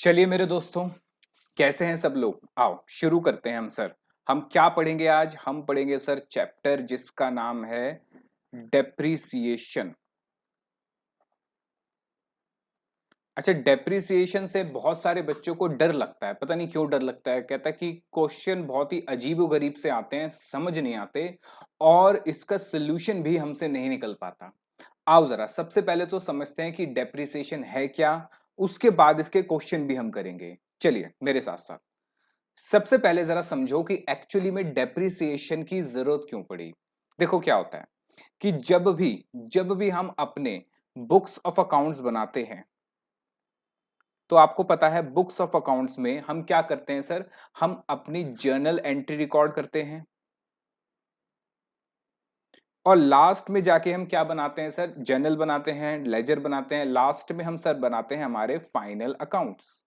चलिए मेरे दोस्तों, कैसे हैं सब लोग? आओ शुरू करते हैं हम सर। हम क्या पढ़ेंगे आज? हम पढ़ेंगे सर चैप्टर जिसका नाम है डेप्रिसिएशन। अच्छा, डेप्रिसिएशन से बहुत सारे बच्चों को डर लगता है। पता नहीं क्यों डर लगता है। कहता है कि क्वेश्चन बहुत ही अजीबो-गरीब से आते हैं, समझ नहीं आते और इसका सॉल्यूशन भी हमसे नहीं निकल पाता। आओ जरा सबसे पहले तो समझते हैं कि डेप्रिसिएशन है क्या, उसके बाद इसके क्वेश्चन भी हम करेंगे। चलिए मेरे साथ-साथ। सबसे पहले जरा समझो कि एक्चुअली में डेप्रिसिएशन की जरूरत क्यों पड़ी। देखो क्या होता है कि जब भी हम अपने बुक्स ऑफ अकाउंट्स बनाते हैं, तो आपको पता है बुक्स ऑफ अकाउंट्स में हम क्या करते हैं सर? हम अपनी जर्नल एंट्री रिकॉर्ड करते हैं और लास्ट में जाके हम क्या बनाते हैं सर? जर्नल बनाते हैं, लेजर बनाते हैं, लास्ट में हम सर बनाते हैं हमारे फाइनल अकाउंट्स।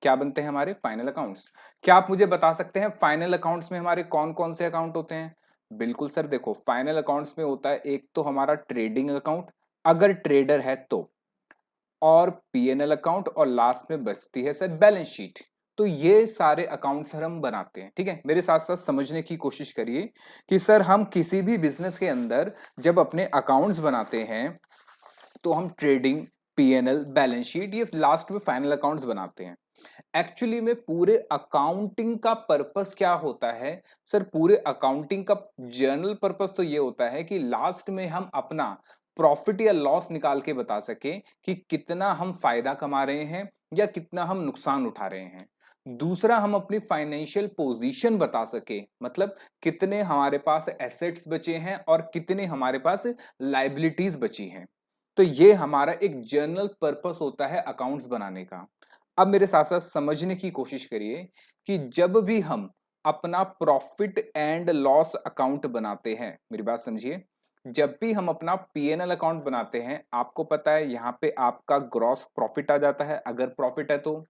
क्या बनते हैं हमारे फाइनल अकाउंट्स? क्या आप मुझे बता सकते हैं फाइनल अकाउंट्स में हमारे कौन कौन से अकाउंट होते हैं? बिल्कुल सर, देखो फाइनल अकाउंट्स में होता है एक तो हमारा ट्रेडिंग अकाउंट, अगर ट्रेडर है तो, और पीएनएल अकाउंट, और लास्ट में बचती है सर बैलेंस शीट। तो ये सारे अकाउंट सर हम बनाते हैं। ठीक है, मेरे साथ साथ समझने की कोशिश करिए कि सर हम किसी भी बिजनेस के अंदर जब अपने अकाउंट्स बनाते हैं तो हम ट्रेडिंग, पीएनएल, बैलेंस शीट, ये लास्ट में फाइनल अकाउंट्स बनाते हैं। एक्चुअली में पूरे अकाउंटिंग का पर्पस क्या होता है सर? पूरे अकाउंटिंग का जर्नल पर्पस तो ये होता है कि लास्ट में हम अपना प्रॉफिट या लॉस निकाल के बता सके कि कितना हम फायदा कमा रहे हैं या कितना हम नुकसान उठा रहे हैं। दूसरा, हम अपनी फाइनेंशियल पोजीशन बता सके, मतलब कितने हमारे पास एसेट्स बचे हैं और कितने हमारे पास लाइबिलिटीज बची हैं। तो ये हमारा एक जर्नल पर्पस होता है अकाउंट्स बनाने का। अब मेरे साथ साथ समझने की कोशिश करिए कि जब भी हम अपना प्रॉफिट एंड लॉस अकाउंट बनाते हैं, मेरी बात समझिए, जब भी हम अपना पीएनएल अकाउंट बनाते हैं, आपको पता है यहाँ पे आपका ग्रॉस प्रॉफिट आ जाता है अगर प्रॉफिट है तो।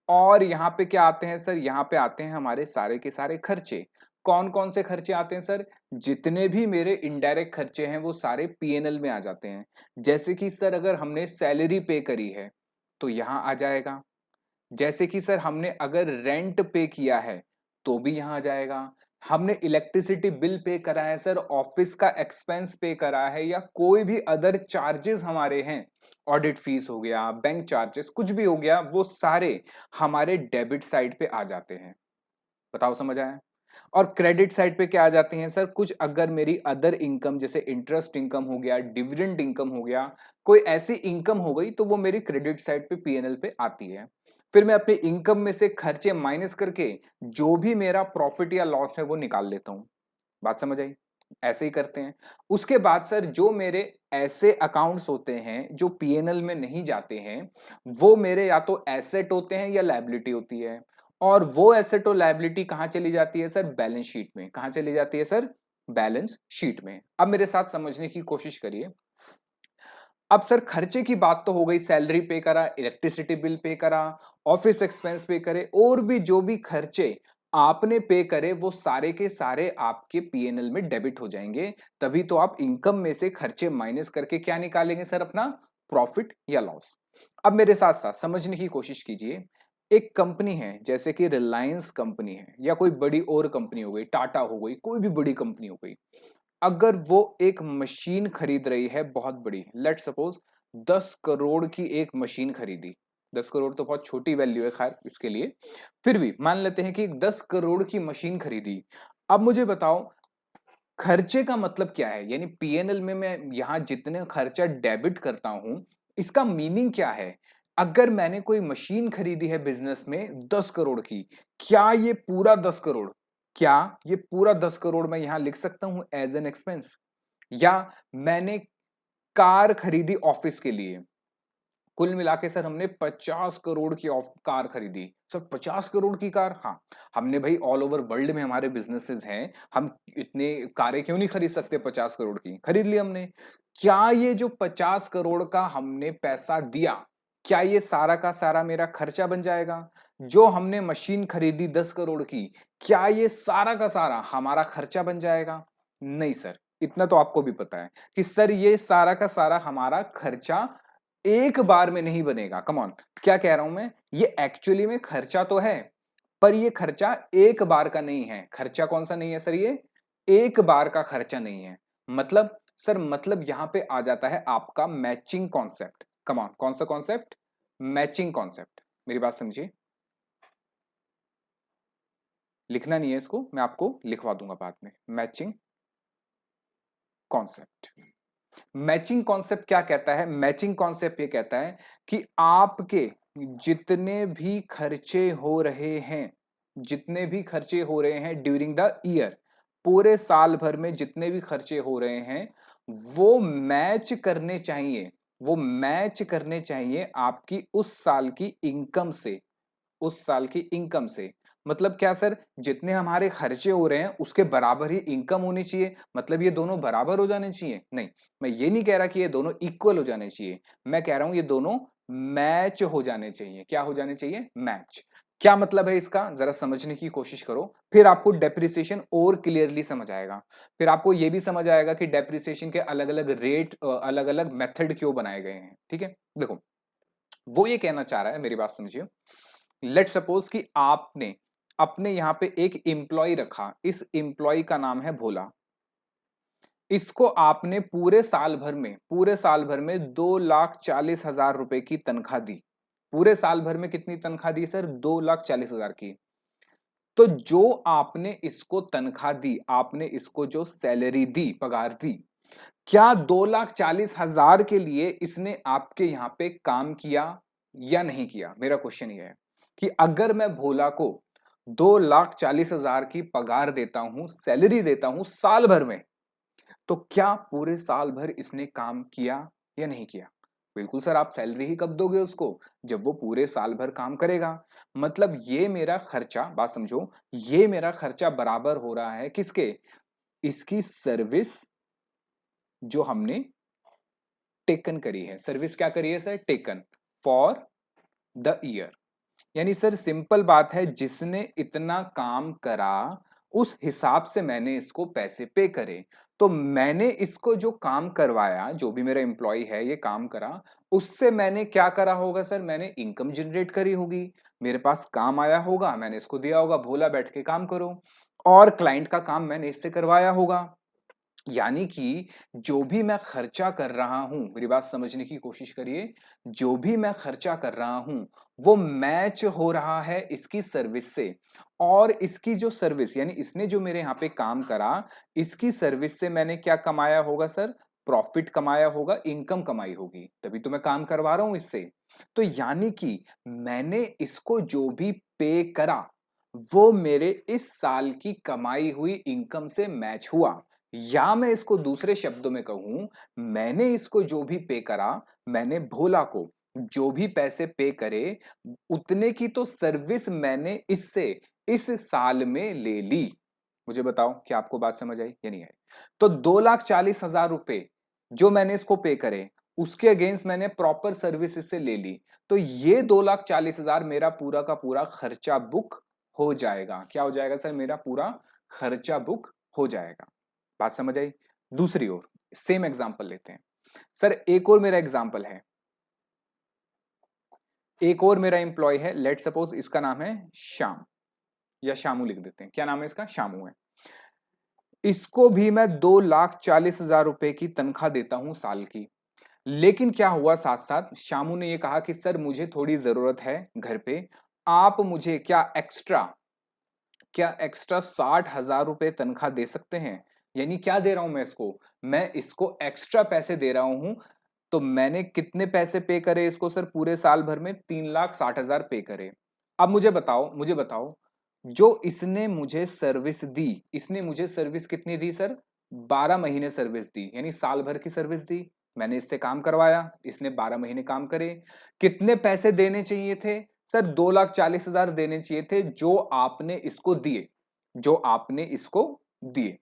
और यहाँ पे क्या आते हैं सर? यहाँ पे आते हैं हमारे सारे के सारे खर्चे। कौन कौन से खर्चे आते हैं सर? जितने भी मेरे इनडायरेक्ट खर्चे हैं वो सारे पीएनएल में आ जाते हैं। जैसे कि सर अगर हमने सैलरी पे करी है तो यहाँ आ जाएगा। जैसे कि सर हमने अगर रेंट पे किया है तो भी यहां आ जाएगा। हमने इलेक्ट्रिसिटी बिल पे करा है सर, ऑफिस का एक्सपेंस पे करा है, या कोई भी अदर चार्जेस हमारे हैं, ऑडिट फीस हो गया, बैंक चार्जेस, कुछ भी हो गया, वो सारे हमारे डेबिट साइड पे आ जाते हैं। बताओ समझ आया? और क्रेडिट साइड पे क्या आ जाती हैं सर? कुछ अगर मेरी अदर इनकम जैसे इंटरेस्ट इनकम हो गया, डिविडेंड इनकम हो गया, कोई ऐसी इनकम हो गई तो वो मेरी क्रेडिट साइड पे पीएनएल पे आती है। फिर मैं अपनी इनकम में से खर्चे माइनस करके जो भी मेरा प्रॉफिट या लॉस है वो निकाल लेता हूं। बात समझ आई? ऐसे ही करते हैं। उसके बाद सर जो मेरे ऐसे अकाउंट्स होते हैं जो पीएनएल में नहीं जाते हैं, वो मेरे या तो एसेट होते हैं या लायबिलिटी होती है। और वो एसेट और लायबिलिटी कहां चली जाती है सर? बैलेंस शीट में। कहां चली जाती है सर? बैलेंस शीट में। अब मेरे साथ समझने की कोशिश करिए। अब सर खर्चे की बात तो हो गई, सैलरी पे करा, इलेक्ट्रिसिटी बिल पे करा, ऑफिस एक्सपेंस पे करे, और भी जो भी खर्चे आपने पे करे वो सारे के सारे आपके पीएनएल में डेबिट हो जाएंगे। तभी तो आप इनकम में से खर्चे माइनस करके क्या निकालेंगे सर? अपना प्रॉफिट या लॉस। अब मेरे साथ साथ समझने की कोशिश कीजिए। एक कंपनी है जैसे कि रिलायंस कंपनी है, या कोई बड़ी और कंपनी हो गई, टाटा हो गई, कोई भी बड़ी कंपनी हो गई। अगर वो एक मशीन खरीद रही है बहुत बड़ी, लेट सपोज 10 करोड़ की एक मशीन खरीदी। 10 करोड़ तो बहुत छोटी वैल्यू है खैर इसके लिए, फिर भी मान लेते हैं कि 10 करोड़ की मशीन खरीदी। अब मुझे बताओ खर्चे का मतलब क्या है? यानी पीएनएल में मैं यहां जितने खर्चा डेबिट करता हूं, इसका मीनिंग क्या है? अगर मैंने कोई मशीन खरीदी है बिजनेस में 10 करोड़ की, क्या ये पूरा 10 करोड़, क्या ये पूरा 10 करोड़ मैं यहां लिख सकता हूं एज एन एक्सपेंस? या मैंने कार खरीदी ऑफिस के लिए, कुल मिला के सर हमने 50 करोड़ की कार खरीदी। सर 50 करोड़ की कार? हाँ, हमने भाई ऑल ओवर वर्ल्ड में हमारे बिजनेसेस हैं, हम इतने कारें क्यों नहीं खरीद सकते? 50 करोड़ की खरीद ली हमने। क्या ये जो 50 करोड़ का हमने पैसा दिया, क्या ये सारा का सारा मेरा खर्चा बन जाएगा? जो हमने मशीन खरीदी 10 करोड़ की, क्या ये सारा का सारा हमारा खर्चा बन जाएगा? नहीं सर, इतना तो आपको भी पता है कि सर ये सारा का सारा हमारा खर्चा एक बार में नहीं बनेगा। कम ऑन, क्या कह रहा हूं मैं, ये एक्चुअली में खर्चा तो है, पर ये खर्चा एक बार का नहीं है। खर्चा कौन सा नहीं है सर, ये एक बार का खर्चा नहीं है। मतलब सर, मतलब यहां पे आ जाता है आपका मैचिंग कॉन्सेप्ट। कम ऑन, कौन सा कॉन्सेप्ट, मैचिंग कॉन्सेप्ट। मेरी बात समझिए, लिखना नहीं है इसको, मैं आपको लिखवा दूंगा बाद में। मैचिंग कॉन्सेप्ट, मैचिंग कॉन्सेप्ट क्या कहता है, मैचिंग कॉन्सेप्ट ये कहता है कि आपके जितने भी खर्चे हो रहे हैं, जितने भी खर्चे हो रहे हैं ड्यूरिंग द ईयर, पूरे साल भर में जितने भी खर्चे हो रहे हैं, वो मैच करने चाहिए, वो मैच करने चाहिए आपकी उस साल की इनकम से, उस साल की इनकम से। मतलब क्या सर, जितने हमारे खर्चे हो रहे हैं उसके बराबर ही इनकम होनी चाहिए, मतलब ये दोनों बराबर हो जाने चाहिए? नहीं, मैं ये नहीं कह रहा कि ये दोनों इक्वल हो जाने चाहिए, मैं कह रहा हूं ये दोनों मैच हो जाने चाहिए। क्या हो जाने चाहिए, मैच। क्या मतलब है इसका, जरा समझने की कोशिश करो, फिर आपको डेप्रिसिएशन और क्लियरली समझ आएगा। फिर आपको यह भी समझ आएगा कि डेप्रिसिएशन के अलग अलग रेट, अलग अलग मेथड क्यों बनाए गए हैं। ठीक है, देखो, वो ये कहना चाह रहा है, मेरी बात समझिए। लेट सपोज कि आपने अपने यहां पे एक एम्प्लॉय रखा, इस एम्प्लॉय का नाम है भोला। इसको आपने पूरे साल भर में, पूरे साल भर में 2,40,000 रुपए की तनख्वाह दी। पूरे साल भर में कितनी तनख्वाह दी सर, 2,40,000 की। तो जो आपने इसको तनख्वाह दी, आपने इसको जो सैलरी दी, पगार दी, क्या 2,40,000 के लिए इसने आपके यहां पे काम किया या नहीं किया? मेरा क्वेश्चन ये है कि अगर मैं भोला को 2,40,000 की पगार देता हूं, सैलरी देता हूं साल भर में, तो क्या पूरे साल भर इसने काम किया या नहीं किया? बिल्कुल सर, आप सैलरी ही कब दोगे उसको, जब वो पूरे साल भर काम करेगा। मतलब ये मेरा खर्चा, बात समझो, ये मेरा खर्चा बराबर हो रहा है किसके, इसकी सर्विस जो हमने टेकन करी है। सर्विस क्या करी है sir, taken for the year. यानी सर सिंपल बात है, जिसने इतना काम करा उस हिसाब से मैंने इसको पैसे पे करे। तो मैंने इसको जो काम करवाया, जो भी मेरा एम्प्लॉय है ये काम करा, उससे मैंने क्या करा होगा सर, मैंने इनकम जनरेट करी होगी। मेरे पास काम आया होगा, मैंने इसको दिया होगा, भोला बैठ के काम करो, और क्लाइंट का काम मैंने इससे करवाया होगा। यानी कि जो भी मैं खर्चा कर रहा हूं, मेरी बात समझने की कोशिश करिए, जो भी मैं खर्चा कर रहा हूं वो मैच हो रहा है इसकी सर्विस से। और इसकी जो सर्विस, यानी इसने जो मेरे यहां पे काम करा, इसकी सर्विस से मैंने क्या कमाया होगा सर, प्रॉफिट कमाया होगा, इनकम कमाई होगी, तभी तो मैं काम करवा रहा हूं इससे। तो यानी कि मैंने इसको जो भी पे करा वो मेरे इस साल की कमाई हुई इनकम से मैच हुआ। या मैं इसको दूसरे शब्दों में कहूं, मैंने इसको जो भी पे करा, मैंने भोला को जो भी पैसे पे करे, उतने की तो सर्विस मैंने इससे इस साल में ले ली। मुझे बताओ, क्या आपको बात समझ आई या नहीं आई? तो 2,40,000 रुपए जो मैंने इसको पे करे, उसके अगेंस्ट मैंने प्रॉपर सर्विस इससे ले ली, तो ये 2,40,000 मेरा पूरा का पूरा खर्चा बुक हो जाएगा। क्या हो जाएगा सर, मेरा पूरा खर्चा बुक हो जाएगा। बात समझ आई? दूसरी ओर सेम एग्जांपल लेते हैं सर, एक और मेरा एग्जांपल है, एक और मेरा एम्प्लॉय है, लेट सपोज इसका नाम है श्याम, या शामू लिख देते हैं। क्या नाम है इसका, शामू है। इसको भी मैं 2,40,000 रुपए की तनख्वाह देता हूं साल की। लेकिन क्या हुआ, साथ साथ शामू ने यह कहा कि सर मुझे थोड़ी जरूरत है घर पे, आप मुझे क्या एक्स्ट्रा 60,000 रुपए तनख्वाह दे सकते हैं? यानी क्या दे रहा हूं मैं इसको, मैं इसको एक्स्ट्रा पैसे दे रहा हूं। तो मैंने कितने पैसे पे करे इसको सर, पूरे साल भर में 3,60,000 पे करे। अब मुझे बताओ, जो इसने मुझे सर्विस दी, इसने मुझे सर्विस कितनी दी सर, 12 महीने सर्विस दी, यानी साल भर की सर्विस दी। मैंने इससे काम करवाया, इसने 12 महीने काम करे। कितने पैसे देने चाहिए थे सर, 2,40,000 देने चाहिए थे, जो आपने इसको दिए, जो आपने इसको दिए।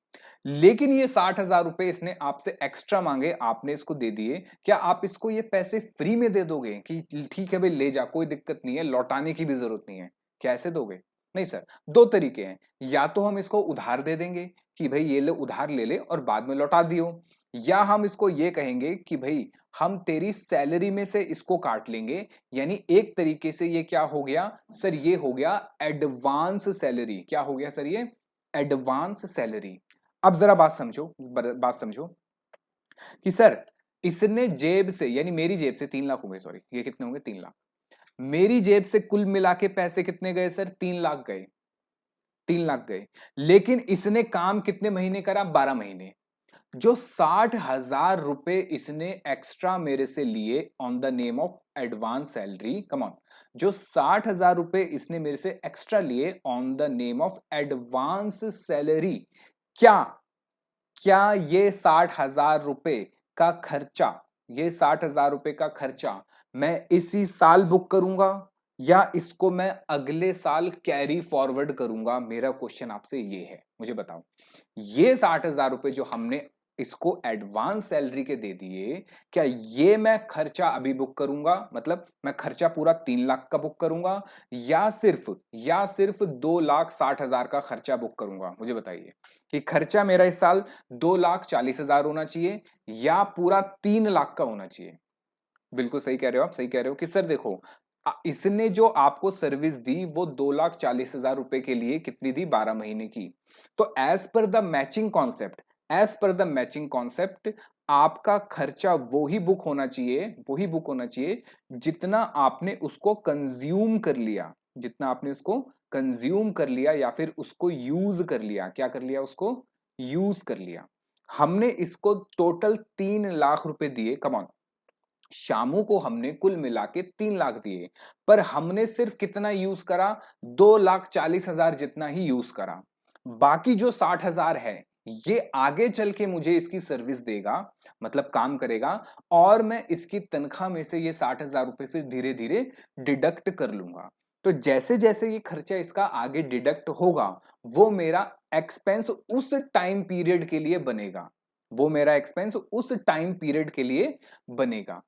लेकिन ये 60,000 रुपए इसने आपसे एक्स्ट्रा मांगे, आपने इसको दे दिए। क्या आप इसको ये पैसे फ्री में दे दोगे कि ठीक है भाई ले जा, कोई दिक्कत नहीं है, लौटाने की भी जरूरत नहीं है? कैसे दोगे? नहीं सर, दो तरीके हैं। या तो हम इसको उधार दे देंगे कि भाई ये ले, उधार ले ले और बाद में लौटा दियो, या हम इसको ये कहेंगे कि भाई हम तेरी सैलरी में से इसको काट लेंगे, यानी एक तरीके से ये क्या हो गया सर, ये हो गया एडवांस सैलरी। क्या हो गया सर, ये एडवांस सैलरी। अब जरा बात समझो कि सर इसने जेब से, यानी मेरी जेब से 3 लाख हो गए, सॉरी ये कितने होंगे 3 लाख, मेरी जेब से कुल मिला के पैसे कितने गए सर, 3 लाख गए, 3 लाख गए। लेकिन इसने काम कितने महीने करा, 12 महीने। जो 60,000 रुपए इसने एक्स्ट्रा मेरे से लिए on the name of advance salary, come on, जो 60,000 रुपए इसने मेरे से एक्स्ट्रा लिए on the name of advance salary, क्या क्या ये 60,000 रुपए का खर्चा, ये 60,000 रुपए का खर्चा मैं इसी साल बुक करूंगा या इसको मैं अगले साल कैरी फॉरवर्ड करूंगा? मेरा क्वेश्चन आपसे ये है, मुझे बताओ। ये 60,000 रुपए जो हमने इसको एडवांस सैलरी के दे दिए, क्या ये मैं खर्चा अभी बुक करूंगा, मतलब मैं खर्चा पूरा 3 लाख का बुक करूंगा या सिर्फ 2,60,000 का खर्चा बुक करूंगा? मुझे बताइए कि खर्चा मेरा इस साल 2,40,000 होना चाहिए या पूरा 3 लाख का होना चाहिए? बिल्कुल सही कह रहे हो आप, सही कह रहे हो कि सर देखो इसने जो आपको सर्विस दी वो 2,40,000 रुपए के लिए कितनी दी, 12 महीने की। तो as per the matching concept आपका खर्चा वही बुक होना चाहिए जितना आपने उसको कंज्यूम कर लिया, जितना आपने उसको कंज्यूम कर लिया या फिर उसको यूज कर लिया। क्या कर लिया, उसको यूज कर लिया। हमने इसको टोटल 3 लाख रुपए दिए, कमॉन, शामू को हमने कुल मिला के 3 लाख दिए, पर हमने सिर्फ कितना यूज करा, 2,40,000 जितना ही यूज करा। बाकी जो 60,000 है ये आगे चल के मुझे इसकी सर्विस देगा, मतलब काम करेगा, और मैं इसकी तनख्वाह में से ये 60,000 रुपए फिर धीरे धीरे डिडक्ट कर लूंगा। तो जैसे जैसे ये खर्चा इसका आगे डिडक्ट होगा, वो मेरा एक्सपेंस उस टाइम पीरियड के लिए बनेगा, वो मेरा एक्सपेंस उस टाइम पीरियड के लिए बनेगा।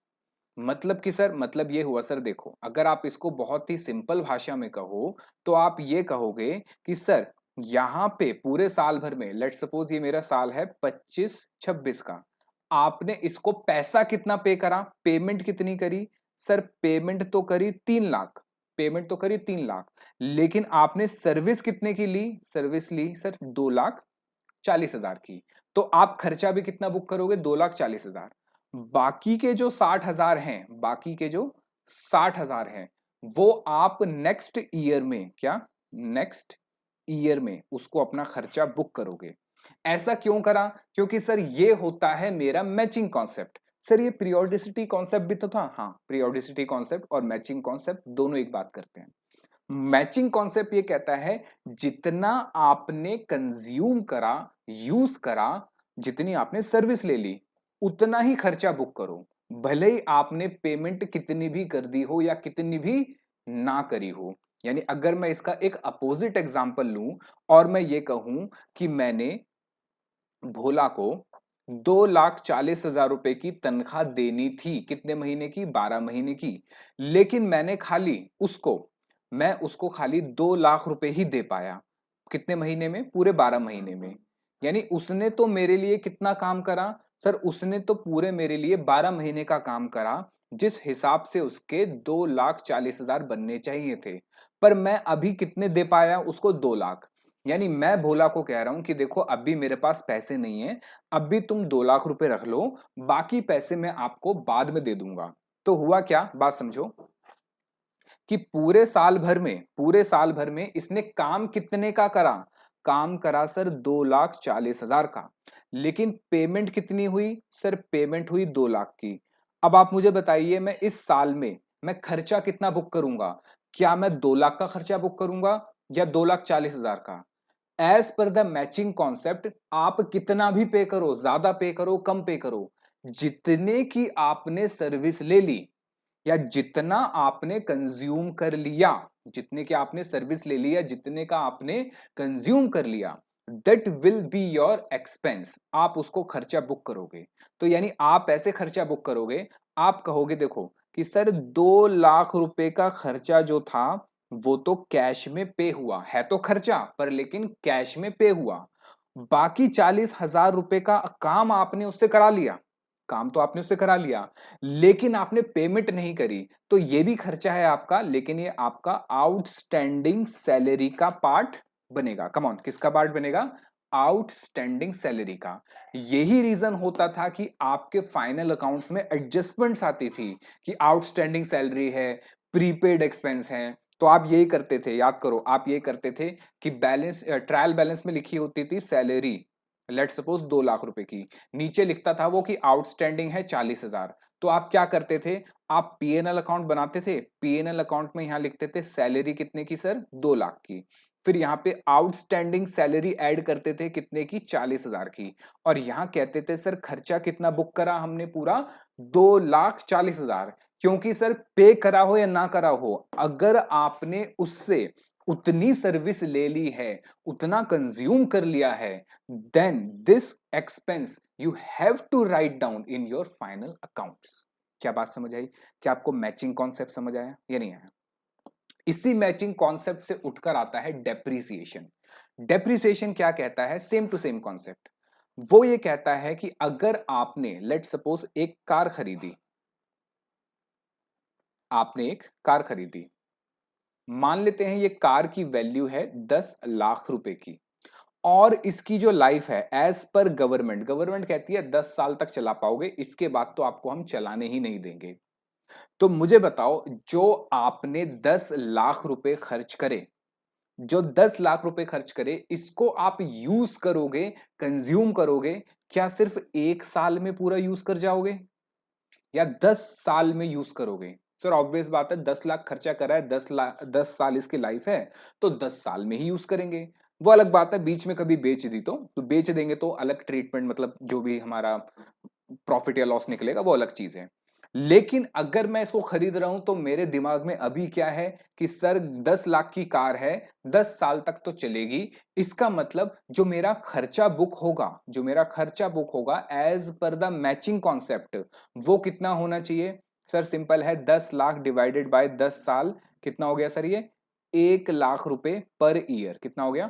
मतलब कि सर, मतलब ये हुआ सर, देखो अगर आप इसको बहुत ही सिंपल भाषा में कहो तो आप ये कहोगे कि सर यहां पे पूरे साल भर में, लेट सपोज ये मेरा साल है 25-26 का, आपने इसको पैसा कितना पे करा, पेमेंट कितनी करी सर, पेमेंट तो करी 3 लाख, पेमेंट तो करी 3 लाख, लेकिन आपने सर्विस कितने की ली, सर्विस ली सर 2,40,000 की। तो आप खर्चा भी कितना बुक करोगे, 2,40,000। बाकी के जो 60,000 हैं, बाकी के जो 60,000 हैं वो आप नेक्स्ट ईयर में, क्या नेक्स्ट ईयर में उसको अपना खर्चा बुक करोगे। ऐसा क्यों करा, क्योंकि सर ये होता है मेरा मैचिंग कॉन्सेप्ट। सर ये पीरियोडिसिटी कॉन्सेप्ट भी तो था, हाँ पीरियोडिसिटी कॉन्सेप्ट और मैचिंग कॉन्सेप्ट दोनों एक बात करते हैं। मैचिंग कॉन्सेप्ट ये कहता है जितना आपने कंज्यूम करा, यूज करा, जितनी आपने सर्विस ले ली, उतना ही खर्चा बुक करो, भले ही आपने पेमेंट कितनी भी कर दी हो या कितनी भी ना करी हो। यानी अगर मैं इसका एक अपोजिट एग्जांपल लूं और मैं ये कहूं कि मैंने भोला को 2,40,000 रुपए की तनख्वाह देनी थी, कितने महीने की, 12 महीने की, लेकिन मैं उसको खाली 2 लाख रुपए ही दे पाया, कितने महीने में, पूरे 12 महीने में। यानी उसने तो मेरे लिए कितना काम करा सर, उसने तो पूरे मेरे लिए 12 महीने का काम करा, जिस हिसाब से उसके 2,40,000 बनने चाहिए थे, पर मैं अभी कितने दे पाया उसको, 2 लाख। यानी मैं भोला को कह रहा हूं कि देखो अभी मेरे पास पैसे नहीं है, अभी तुम 2 लाख रुपए रख लो, बाकी पैसे मैं आपको बाद में दे दूंगा। तो हुआ क्या, बात समझो कि पूरे साल भर में इसने काम कितने का करा, काम करा सर 2,40,000 का, लेकिन पेमेंट कितनी हुई सर, पेमेंट हुई 2 लाख की। अब आप मुझे बताइए मैं इस साल में मैं खर्चा कितना बुक करूंगा, क्या मैं 2 लाख का खर्चा बुक करूंगा या 2,40,000 का? As per the matching concept आप कितना भी पे करो, ज्यादा पे करो, कम पे करो, जितने की आपने सर्विस ले ली या जितना आपने कंज्यूम कर लिया, जितने की आपने सर्विस ले लिया, जितने का आपने कंज्यूम कर लिया, that will be your expense, आप उसको खर्चा बुक करोगे। तो यानी आप ऐसे खर्चा बुक करोगे, आप कहोगे देखो कि सर 2 लाख रुपए का खर्चा जो था वो तो कैश में पे हुआ है, तो खर्चा पर लेकिन कैश में पे हुआ, बाकी 40,000 रुपए का काम आपने उससे करा लिया, काम तो आपने उससे करा लिया, लेकिन आपने पेमेंट नहीं करी, तो ये भी खर्चा है आपका, लेकिन ये आपका आउटस्टैंडिंग सैलरी का पार्ट बनेगा। कम ऑन, किसका पार्ट बनेगा? आउटस्टैंडिंग सैलरी का। यही रीजन होता था कि आपके फाइनल अकाउंट्स में एडजस्टमेंट्स आती थी कि आउटस्टैंडिंग सैलरी है, प्रीपेड एक्सपेंस है। तो आप यही करते थे, याद करो, आप यही करते थे कि बैलेंस, ट्रायल बैलेंस में लिखी होती थी सैलरी, लेट सपोज 2 लाख रुपए की, नीचे लिखता था वो कि आउटस्टैंडिंग है 40,000। तो आप क्या करते थे? आप पीएनएल अकाउंट बनाते थे, पीएनएल अकाउंट में यहां लिखते थे सैलरी कितने की सर? 2 लाख की। फिर यहाँ पे आउटस्टैंडिंग सैलरी ऐड करते थे कितने की? 40,000 की। और यहां कहते थे सर खर्चा कितना बुक करा हमने? पूरा 2,40,000। क्योंकि सर पे करा हो या ना करा हो, अगर आपने उससे उतनी सर्विस ले ली है, उतना कंज्यूम कर लिया है, then this expense you have to write down in your final accounts. क्या बात समझ आई? क्या आपको मैचिंग कॉन्सेप्ट समझ आया या नहीं आया? इसी मैचिंग कॉन्सेप्ट से उठकर आता है डेप्रिसिएशन। डेप्रिसिएशन क्या कहता है? Same to same concept. वो ये कहता है कि अगर आपने लेट सपोज एक कार खरीदी, आपने एक कार खरीदी, मान लेते हैं ये कार की वैल्यू है 10 लाख रुपए की, और इसकी जो लाइफ है एज पर गवर्नमेंट, गवर्नमेंट कहती है 10 साल तक चला पाओगे, इसके बाद तो आपको हम चलाने ही नहीं देंगे। तो मुझे बताओ, जो आपने 10 लाख रुपए खर्च करे, जो 10 लाख रुपए खर्च करे, इसको आप यूज करोगे, कंज्यूम करोगे, क्या सिर्फ 1 साल में पूरा यूज कर जाओगे या 10 साल में यूज करोगे? सर ऑब्वियस बात है, 10 लाख खर्चा करा है, 10 लाख, 10 साल इसकी लाइफ है, तो 10 साल में ही यूज करेंगे। वो अलग बात है बीच में कभी बेच दी तो बेच देंगे तो अलग ट्रीटमेंट, मतलब जो भी हमारा प्रॉफिट या लॉस निकलेगा वो अलग चीज है। लेकिन अगर मैं इसको खरीद रहा हूं तो मेरे दिमाग में अभी क्या है कि सर 10 लाख की कार है, 10 साल तक तो चलेगी, इसका मतलब जो मेरा खर्चा बुक होगा, जो मेरा खर्चा बुक होगा as per the matching concept, वो कितना होना चाहिए? सर सिंपल है, 10 लाख डिवाइडेड बाय 10 साल, कितना हो गया सर? ये 1 लाख रुपए पर ईयर। कितना हो गया?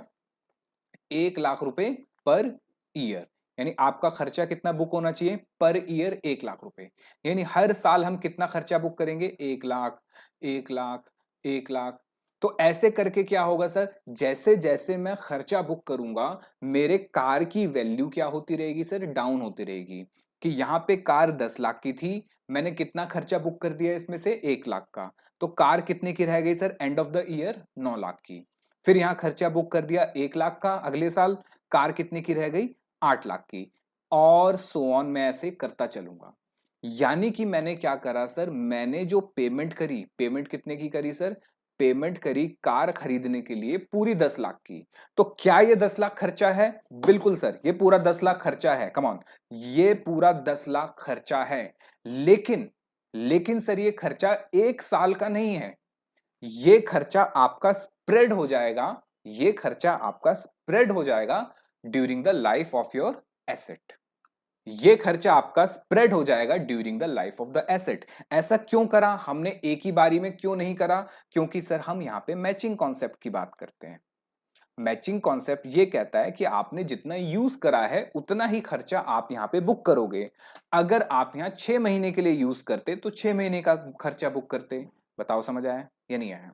1 लाख रुपए पर ईयर। यानी आपका खर्चा कितना बुक होना चाहिए पर ईयर? 1 लाख रुपए। यानी हर साल हम कितना खर्चा बुक करेंगे? 1 लाख, 1 लाख, 1 लाख। तो ऐसे करके क्या होगा सर, जैसे जैसे मैं खर्चा बुक करूंगा, मेरे कार की वैल्यू क्या होती रहेगी सर? डाउन होती रहेगी। कि यहां पे कार 10 लाख की थी, मैंने कितना खर्चा बुक कर दिया इसमें से? 1 लाख का। तो कार कितने की रह गई sir end of the year? 9 lakh की। फिर यहां खर्चा बुक कर दिया 1 लाख का, अगले साल कार कितने की रह गई? 8 लाख की। और सो ऑन, मैं ऐसे करता चलूंगा। यानी कि मैंने क्या करा सर, मैंने जो पेमेंट करी, पेमेंट कितने की करी सर? पेमेंट करी कार खरीदने के लिए पूरी 10 लाख की। तो क्या ये 10 लाख खर्चा है? बिल्कुल सर, ये पूरा 10 लाख खर्चा है। कम ऑन, ये पूरा 10 लाख खर्चा है। लेकिन लेकिन सर ये खर्चा 1 साल का नहीं है, ये खर्चा आपका स्प्रेड हो जाएगा, ये खर्चा आपका स्प्रेड हो जाएगा during the life of your asset. ये खर्चा आपका स्प्रेड हो जाएगा during the life of the asset. ऐसा क्यों करा हमने? एक ही बारी में क्यों नहीं करा? क्योंकि सर हम यहां पे मैचिंग कॉन्सेप्ट की बात करते हैं। मैचिंग कॉन्सेप्ट ये कहता है कि आपने जितना यूज करा है उतना ही खर्चा आप यहां पे बुक करोगे। अगर आप यहां 6 महीने के लिए यूज करते तो 6 महीने का खर्चा बुक करते। बताओ समझ आया या नहीं आया?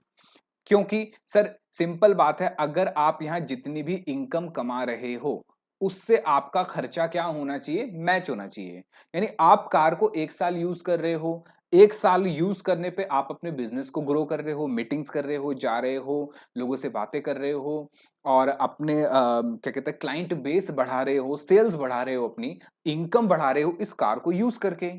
क्योंकि सर सिंपल बात है, अगर आप यहां जितनी भी इनकम कमा रहे हो, उससे आपका खर्चा क्या होना चाहिए? मैच होना चाहिए। यानी आप कार को 1 साल यूज कर रहे हो, 1 साल यूज करने पे आप अपने बिजनेस को ग्रो कर रहे हो, मीटिंग्स कर रहे हो, जा रहे हो, लोगों से बातें कर रहे हो, और अपने क्या कहते हैं क्लाइंट बेस बढ़ा रहे हो, सेल्स बढ़ा रहे हो, अपनी इनकम बढ़ा रहे हो इस कार को यूज करके।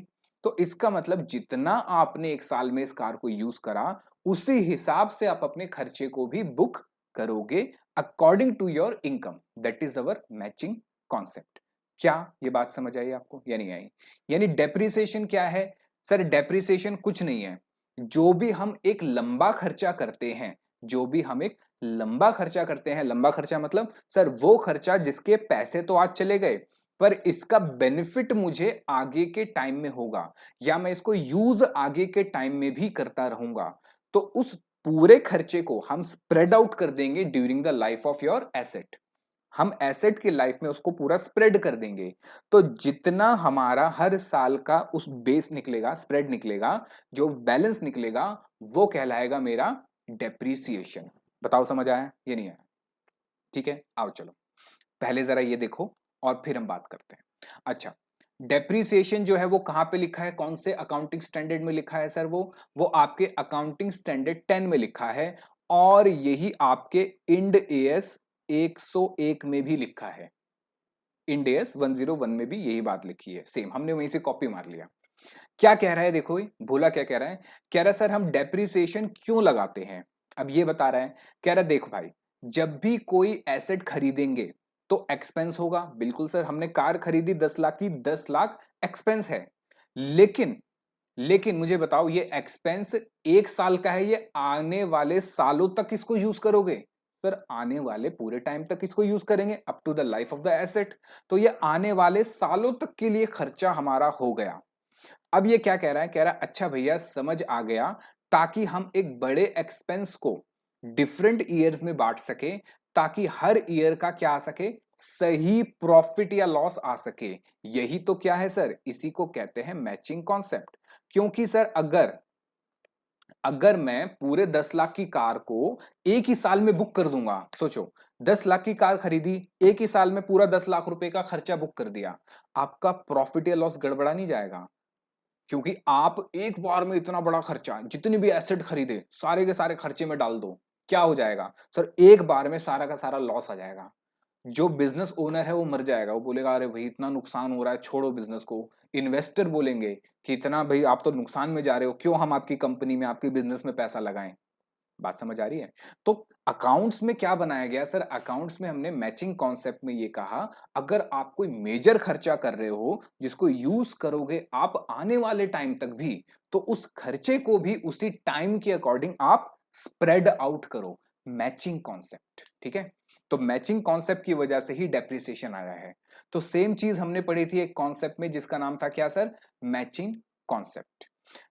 तो इसका मतलब जितना आपने 1 साल में इस कार को यूज करा, उसी हिसाब से आप अपने खर्चे को भी बुक करोगे according to your income. That is our matching concept. क्या ये बात समझ आई आपको या नहीं आई? यानी डेप्रिसिएशन क्या है सर? डेप्रिसिएशन कुछ नहीं है, जो भी हम एक लंबा खर्चा करते हैं, जो भी हम एक लंबा खर्चा करते हैं, लंबा खर्चा मतलब सर वो खर्चा जिसके पैसे तो आज चले गए, पर इसका बेनिफिट मुझे आगे के टाइम में होगा, या मैं इसको यूज आगे के टाइम में भी करता रहूंगा। तो उस पूरे खर्चे को हम स्प्रेड आउट कर देंगे during the life of your asset. हम एसेट की लाइफ में उसको पूरा स्प्रेड कर देंगे। तो जितना हमारा हर साल का उस बेस निकलेगा, स्प्रेड निकलेगा, जो बैलेंस निकलेगा, वो कहलाएगा मेरा डेप्रीसिएशन। बताओ समझ आया ये नहीं आया? ठीक है, आओ चलो पहले जरा ये देखो और फिर हम बात करते हैं। अच्छा, डेप्रीसिएशन जो है वो कहां पे लिखा है, कौन से अकाउंटिंग स्टैंडर्ड में लिखा है सर? वो आपके अकाउंटिंग स्टैंडर्ड 10 में लिखा है, और यही आपके इंड एएस 101 में भी लिखा है। इंड एएस 101 में भी यही बात लिखी है, सेम हमने वहीं से कॉपी मार लिया। क्या कह रहा है देखो, भोला क्या कह रहा है? कह रहा है सर हम डेप्रीसिएशन क्यों लगाते हैं? अब ये बता रहा है, कह रहा है देखो भाई, जब भी कोई एसेट खरीदेंगे तो एक्सपेंस होगा। बिल्कुल सर, हमने कार खरीदी 10 लाख की, 10 लाख एक्सपेंस है। लेकिन लेकिन मुझे बताओ, ये एक्सपेंस 1 साल का है, ये आने वाले सालों तक इसको यूज करोगे? सर आने वाले पूरे टाइम तक इसको यूज करेंगे, up to the life of the asset. तो ये आने वाले सालों तक के लिए खर्चा हमारा हो गया। अब ये क्या कह रहा है? कह रहा है अच्छा भैया समझ आ गया, ताकि हम एक बड़े एक्सपेंस को डिफरेंट ईयर्स में बांट सके, ताकि हर ईयर का क्या आ सके, सही प्रॉफिट या लॉस आ सके। यही तो क्या है सर, इसी को कहते हैं मैचिंग कॉन्सेप्ट। क्योंकि सर अगर अगर मैं पूरे 10 लाख की कार को एक ही साल में बुक कर दूंगा, सोचो 10 लाख की कार खरीदी, एक ही साल में पूरा 10 लाख रुपए का खर्चा बुक कर दिया, आपका प्रॉफिट या लॉस गड़बड़ा नहीं जाएगा? क्योंकि आप एक बार में इतना बड़ा खर्चा, जितनी भी एसेट खरीदे सारे के सारे खर्चे में डाल दो, क्या हो जाएगा सर? एक बार में सारा का सारा लॉस आ जाएगा। जो बिजनेस ओनर है वो मर जाएगा, वो बोलेगा अरे भाई इतना नुकसान हो रहा है, छोड़ो बिजनेस को। इन्वेस्टर बोलेंगे कि इतना भाई आप तो नुकसान में जा रहे हो, क्यों हम आपकी कंपनी में, आपके बिजनेस में पैसा लगाएं? बात समझ आ रही है? तो अकाउंट्स में क्या बनाया गया सर? अकाउंट्स में हमने मैचिंग कॉन्सेप्ट में ये कहा, अगर आप कोई मेजर खर्चा कर रहे हो जिसको यूज करोगे आप आने वाले टाइम तक भी, तो उस खर्चे को भी उसी टाइम के अकॉर्डिंग आप स्प्रेड आउट करो। मैचिंग कॉन्सेप्ट, ठीक है? तो मैचिंग कॉन्सेप्ट की वजह से ही डेप्रिसिएशन आया है। तो सेम चीज हमने पढ़ी थी एक कॉन्सेप्ट में जिसका नाम था क्या सर? Matching concept.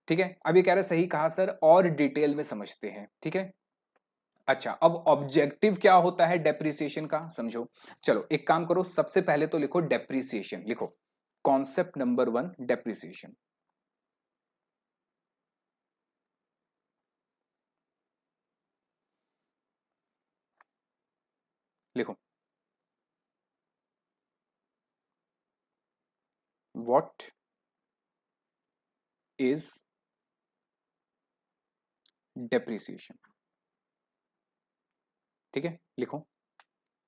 ठीक है, अब ये कह रहे सही कहा सर, और डिटेल में समझते हैं। ठीक है, अच्छा अब ऑब्जेक्टिव क्या होता है डेप्रिसिएशन का, समझो। चलो एक काम करो, सबसे पहले तो लिखो डेप्रिसिएशन, लिखो कॉन्सेप्ट नंबर 1 डेप्रिसिएशन। लिखो व्हाट इज डेप्रिसिएशन। ठीक है, लिखो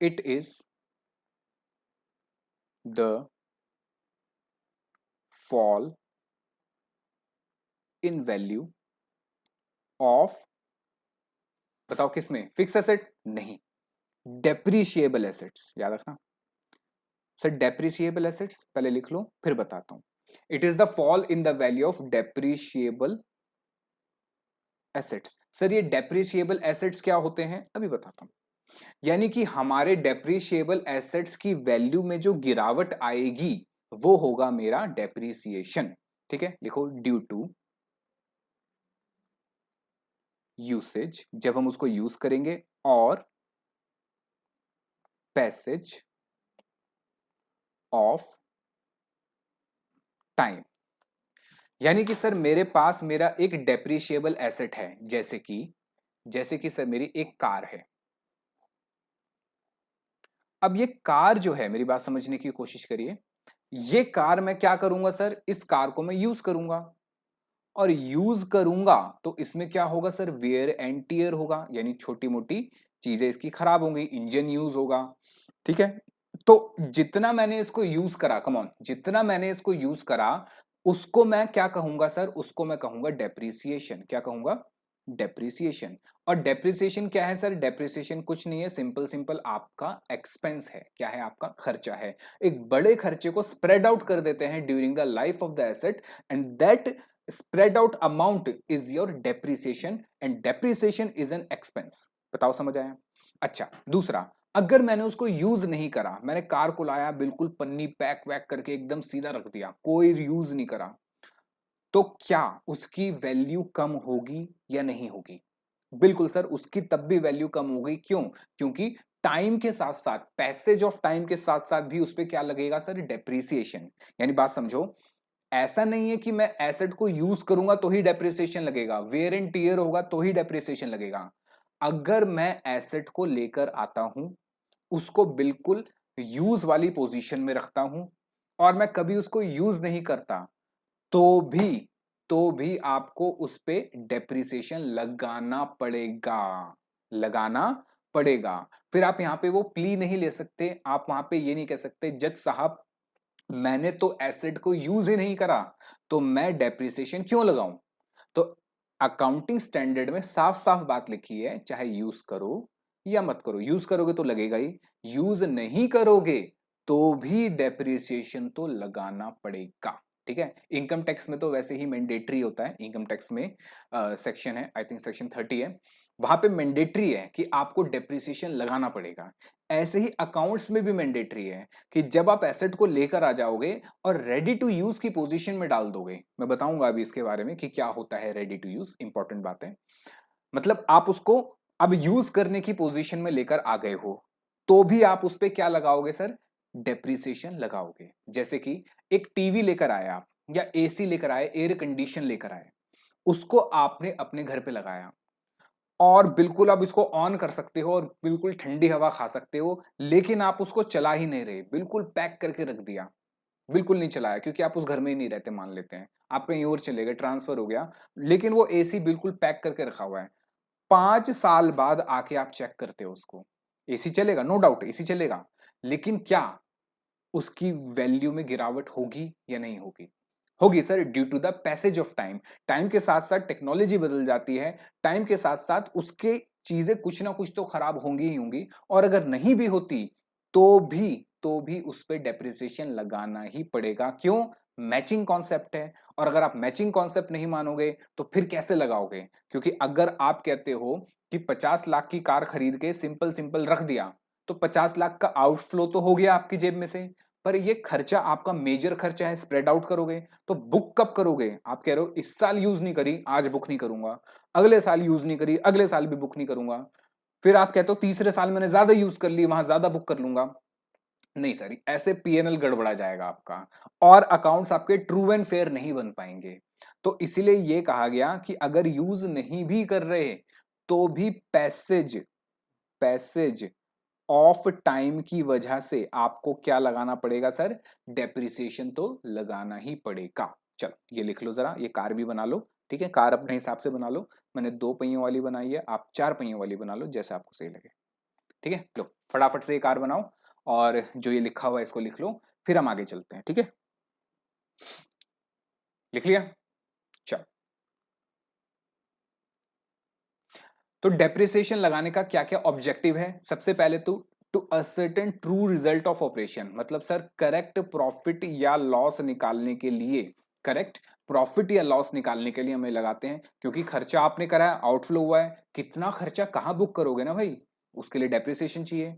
it is the fall in value of, बताओ किसमें? फिक्स एसेट नहीं, डेप्रिशिएबल एसेट्स, याद रखना सर। डेप्रिशिएबल एसेट्स पहले लिख लो फिर बताता हूं। It is the fall in the value of depreciable assets. Sir ये डेप्रिशिएबल एसेट्स क्या होते हैं, अभी बताता हूं। यानी कि हमारे डेप्रिशिएबल एसेट्स की वैल्यू में जो गिरावट आएगी वो होगा मेरा डेप्रिसिएशन। ठीक है, लिखो ड्यू टू यूसेज, जब हम उसको यूज करेंगे, और पैसेज ऑफ टाइम। यानी कि सर मेरे पास मेरा एक डेप्रिशिएबल एसेट है, जैसे कि सर मेरी एक कार है। अब ये कार जो है, मेरी बात समझने की कोशिश करिए, ये कार मैं क्या करूंगा सर? इस कार को मैं यूज करूंगा, और यूज करूंगा तो इसमें क्या होगा सर? वेयर एंड टियर होगा, यानी छोटी मोटी चीजें इसकी खराब होंगी, इंजन यूज होगा। ठीक है, तो जितना मैंने इसको यूज करा, कम ऑन, जितना मैंने इसको यूज करा, उसको मैं क्या कहूंगा सर? उसको मैं कहूंगा डेप्रिसिएशन। क्या कहूंगा? डेप्रिसिएशन। और डेप्रिसिएशन क्या है सर? डेप्रिसिएशन कुछ नहीं है, सिंपल सिंपल आपका एक्सपेंस है। क्या है? आपका खर्चा है। एक बड़े खर्चे को स्प्रेड आउट कर देते हैं during the life of the asset, and that spread out amount is your depreciation, and depreciation is an expense। बताओ समझ आया? अच्छा दूसरा, अगर मैंने उसको यूज नहीं करा, मैंने कार को लाया बिल्कुल पन्नी पैक वैक करके एकदम सीधा रख दिया, कोई यूज नहीं करा, तो क्या उसकी वैल्यू कम होगी या नहीं होगी? बिल्कुल सर, उसकी तब भी वैल्यू कम होगी। क्यों? क्योंकि टाइम के साथ साथ, पैसेज ऑफ टाइम के साथ साथ भी उस पर क्या लगेगा सर, डेप्रिसिएशन। यानी बात समझो, ऐसा नहीं है कि मैं एसेट को यूज करूंगा तो ही डेप्रिसिएशन लगेगा, वेयर एंड टीयर होगा तो ही डेप्रिसिएशन लगेगा। अगर मैं एसेट को लेकर आता हूं, उसको बिल्कुल यूज वाली पोजीशन में रखता हूं और मैं कभी उसको यूज नहीं करता, तो भी तो भी आपको उस पे डेप्रिसिएशन लगाना पड़ेगा, लगाना पड़ेगा। फिर आप यहां पे वो प्ली नहीं ले सकते, आप वहां पे ये नहीं कह सकते जज साहब मैंने तो एसेट को यूज ही नहीं करा तो मैं डेप्रिसिएशन क्यों लगाऊं। तो अकाउंटिंग स्टैंडर्ड में साफ साफ बात लिखी है, चाहे यूज करो या मत करो, यूज करोगे तो लगेगा ही, यूज नहीं करोगे तो भी डेप्रिसिएशन तो लगाना पड़ेगा। ठीक है, इनकम टैक्स में तो वैसे ही मैंडेटरी होता है, इनकम टैक्स में सेक्शन है, आई थिंक सेक्शन 30 है, वहां पे मैंडेटरी है कि आपको डेप्रिसिएशन लगाना पड़ेगा। ऐसे ही अकाउंट्स में भी मैंडेटरी है कि जब आप एसेट को लेकर आ जाओगे और रेडी टू यूज की पोजीशन में डाल दोगे, मैं बताऊंगा अभी इसके बारे में कि क्या होता है रेडी टू यूज, इंपॉर्टेंट बात है। मतलब आप उसको अब यूज करने की पोजीशन में लेकर आ गए हो तो भी आप उस पर क्या लगाओगे सर, डेप्रिसिएशन लगाओगे। जैसे कि एक टीवी लेकर आए आप, या एसी लेकर आए, एयर कंडीशन लेकर आए, उसको आपने अपने घर पे लगाया और बिल्कुल आप इसको ऑन कर सकते हो और बिल्कुल ठंडी हवा खा सकते हो, लेकिन आप उसको चला ही नहीं रहे, बिल्कुल पैक करके रख दिया, बिल्कुल नहीं चलाया क्योंकि आप उस घर में ही नहीं रहते, मान लेते हैं आप कहीं और चले गए, ट्रांसफर हो गया, लेकिन वो एसी बिल्कुल पैक करके रखा हुआ है। 5 साल बाद आके आप चेक करते हो उसको, एसी चलेगा, नो डाउट एसी चलेगा, लेकिन क्या उसकी वैल्यू में गिरावट होगी या नहीं होगी? होगी sir, due to the passage of time. Time के साथ साथ टेक्नोलॉजी बदल जाती है, टाइम के साथ साथ उसके चीजें कुछ ना कुछ तो खराब होंगी ही होंगी, और अगर नहीं भी होती तो भी उस पर डेप्रिसिएशन लगाना ही पड़ेगा। क्यों? मैचिंग कॉन्सेप्ट है, और अगर आप मैचिंग कॉन्सेप्ट नहीं मानोगे तो फिर कैसे लगाओगे? क्योंकि अगर आप कहते हो कि 50 लाख की कार खरीद के सिंपल सिंपल रख दिया, तो 50 लाख का आउटफ्लो तो हो गया आपकी जेब में से, पर ये खर्चा आपका मेजर खर्चा है, स्प्रेड आउट करोगे तो बुक कब करोगे? आप कह रहे हो इस साल यूज नहीं करी, आज बुक नहीं करूंगा, अगले साल यूज नहीं करी, अगले साल भी बुक नहीं करूंगा, फिर आप कहते हो तीसरे साल मैंने ज्यादा यूज कर ली, वहां ज्यादा बुक कर लूंगा। नहीं सर, ऐसे पीएनएल गड़बड़ा जाएगा आपका, और अकाउंट्स आपके ट्रू एंड फेयर नहीं बन पाएंगे। तो इसीलिए ये कहा गया कि अगर यूज नहीं भी कर रहे तो भी पैसेज पैसेज ऑफ टाइम की वजह से आपको क्या लगाना पड़ेगा सर, डेप्रिसिएशन तो लगाना ही पड़ेगा। चलो ये लिख लो जरा, ये कार भी बना लो, ठीक है, कार अपने हिसाब से बना लो, मैंने 2 पहियों वाली बनाई है, आप 4 पहियों वाली बना लो, जैसे आपको सही लगे। ठीक है, लो फटाफट से ये कार बनाओ, और जो ये लिखा हुआ है इसको लिख लो, फिर हम आगे चलते हैं। ठीक है, लिख लिया? चलो, तो डेप्रिसिएशन लगाने का क्या क्या ऑब्जेक्टिव है? सबसे पहले तो to ascertain true result of operation, मतलब सर करेक्ट प्रॉफिट या लॉस निकालने के लिए, करेक्ट प्रॉफिट या लॉस निकालने के लिए हमें लगाते हैं, क्योंकि खर्चा आपने करा है, आउटफ्लो हुआ है, कितना खर्चा कहां बुक करोगे ना भाई, उसके लिए डेप्रिसिएशन चाहिए।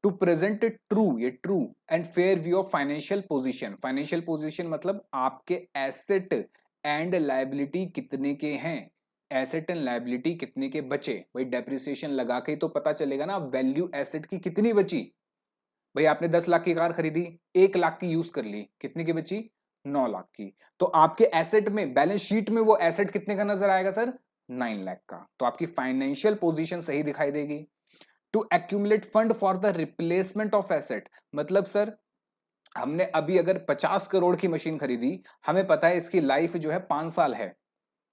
टू प्रेजेंट ट्रू, ये true and fair view of financial position, financial position मतलब आपके एसेट एंड लायबिलिटी कितने के हैं, एसेट एंड लायबिलिटी कितने के बचे, भाई डेप्रिसिएशन लगा के ही तो पता चलेगा ना वैल्यू एसेट की कितनी बची। भाई आपने 10 लाख की कार खरीदी, 1 लाख की यूज कर ली, कितने की बची, 9 लाख की, तो आपके एसेट में, बैलेंस शीट में वो एसेट कितने का नजर आएगा सर, 9 लाख का, तो आपकी फाइनेंशियल पोजीशन सही दिखाई देगी। To accumulate fund for the replacement of asset, मतलब सर हमने अभी अगर 50 करोड़ की मशीन खरीदी, हमें पता है इसकी लाइफ जो है 5 साल है,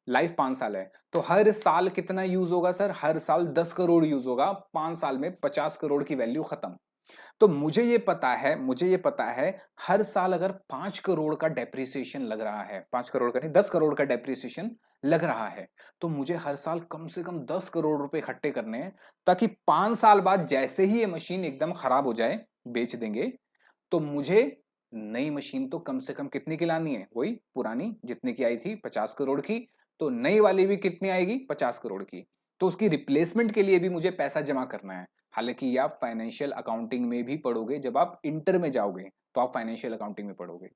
लाइफ 5 साल है, तो हर साल कितना यूज होगा सर, हर साल 10 करोड़ यूज होगा, 5 साल में 50 करोड़ की वैल्यू खत्म। तो मुझे ये पता है हर साल अगर 5 करोड़ का डेप्रिसिएशन लग रहा है, 5 करोड़ का नहीं, 10 करोड़ का डेप्रिसिएशन लग रहा है, तो मुझे हर साल कम से कम 10 करोड़ रुपए इकट्ठे करने हैं, ताकि 5 साल बाद जैसे ही ये मशीन एकदम खराब हो जाए, बेच देंगे, तो मुझे नई मशीन तो कम से कम कितनी की लानी है, वही पुरानी जितने की आई थी 50 करोड़ की, तो नई वाली भी कितनी आएगी, 50 करोड़ की, तो उसकी रिप्लेसमेंट के लिए भी मुझे पैसा जमा करना है। हालांकि ये आप फाइनेंशियल अकाउंटिंग में भी पढ़ोगे, जब आप इंटर में जाओगे तो आप फाइनेंशियल अकाउंटिंग में पढ़ोगे।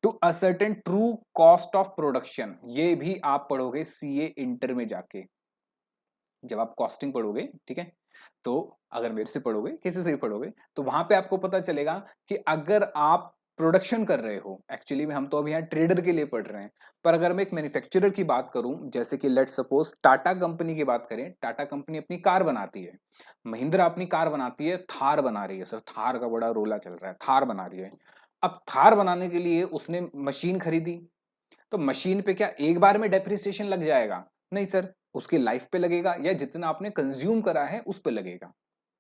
To ascertain true cost of production, ये भी आप पढ़ोगे सीए इंटर में जाके, जब आप कॉस्टिंग पढ़ोगे, ठीक है, तो अगर मेरे से पढ़ोगे, किसी से भी पढ़ोगे, तो वहां पे आपको पता चलेगा कि अगर आप प्रोडक्शन कर रहे हो, एक्चुअली में हम तो अभी यहाँ ट्रेडर के लिए पढ़ रहे हैं, पर अगर मैं एक मैन्युफैक्चरर की बात करूं, जैसे कि लेट्स सपोज टाटा कंपनी की बात करें, टाटा कंपनी अपनी कार बनाती है, महिंद्रा अपनी कार बनाती है, थार बना रही है सर, थार का बड़ा रोला चल रहा है, थार बना रही है। अब थार बनाने के लिए उसने मशीन खरीदी, तो मशीन पे क्या एक बार में डेप्रिसिएशन लग जाएगा? नहीं सर, उसकी लाइफ पे लगेगा या जितना आपने कंज्यूम करा है उस पे लगेगा।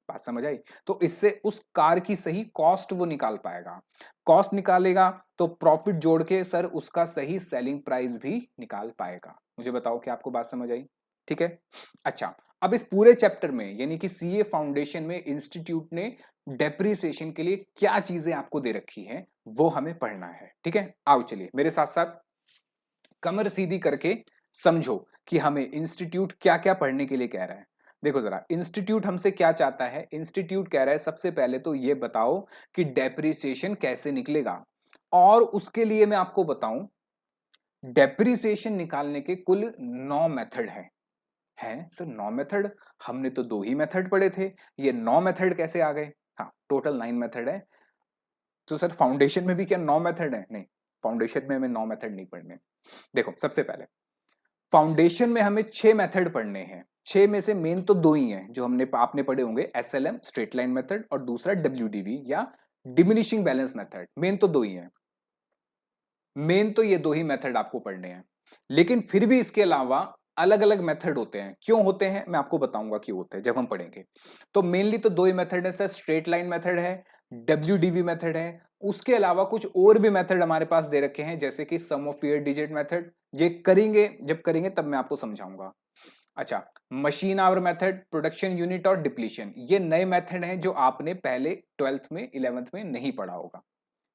बात समझ आई? तो इससे उस कार की सही कॉस्ट वो निकाल पाएगा। कॉस्ट निकालेगा तो प्रॉफिट जोड़ के सर उसका सही सेलिंग प्राइस भी निकाल पाएगा। मुझे बताओ कि आपको बात समझ आई? ठीक है। अच्छा, अब इस पूरे चैप्टर में यानी कि सीए फाउंडेशन में इंस्टीट्यूट ने डेप्रिसिएशन के लिए क्या चीजें आपको दे रखी हैं वो हमें पढ़ना है। ठीक है, आओ चलिए मेरे साथ साथ कमर सीधी करके समझो कि हमें इंस्टीट्यूट क्या क्या पढ़ने के लिए कह रहा है। देखो जरा, इंस्टीट्यूट हमसे क्या चाहता है? इंस्टीट्यूट कह रहा है सबसे पहले तो ये बताओ कि डेप्रिसिएशन कैसे निकलेगा, और उसके लिए मैं आपको बताऊं, डेप्रिसिएशन निकालने के कुल 9 मेथड हैं सर 9 मेथड? हमने तो 2 ही मेथड पढ़े थे, ये 9 मेथड कैसे आ गए? हाँ, टोटल 9 मेथड है। तो सर फाउंडेशन में भी क्या 9 मेथड है? नहीं, फाउंडेशन में हमें 9 मेथड नहीं पढ़ने। देखो सबसे पहले फाउंडेशन में हमें 6 मेथड पढ़ने हैं। 6 में से मेन तो 2 ही हैं जो हमने आपने पढ़े होंगे, एसएलएम स्ट्रेट लाइन मेथड और दूसरा डब्ल्यूडीवी या डिमिनिशिंग बैलेंस मेथड। मेन तो 2 ही हैं, मेन तो ये 2 ही मेथड आपको पढ़ने हैं। लेकिन फिर भी इसके अलावा अलग अलग मेथड होते हैं। क्यों होते हैं मैं आपको बताऊंगा क्यों होते हैं जब हम पढ़ेंगे। तो मेनली तो 2 ही मेथड है सर, स्ट्रेट लाइन मेथड है, डब्ल्यूडीवी मेथड है। उसके अलावा कुछ और भी मेथड हमारे पास दे रखे हैं, जैसे कि सम ऑफ ईयर डिजिट मेथड। ये करेंगे, जब करेंगे तब मैं आपको समझाऊंगा। अच्छा, machine our method, production unit और डिप्लीशन, ये नए मेथड हैं जो आपने पहले 12th में 11th में नहीं पढ़ा होगा।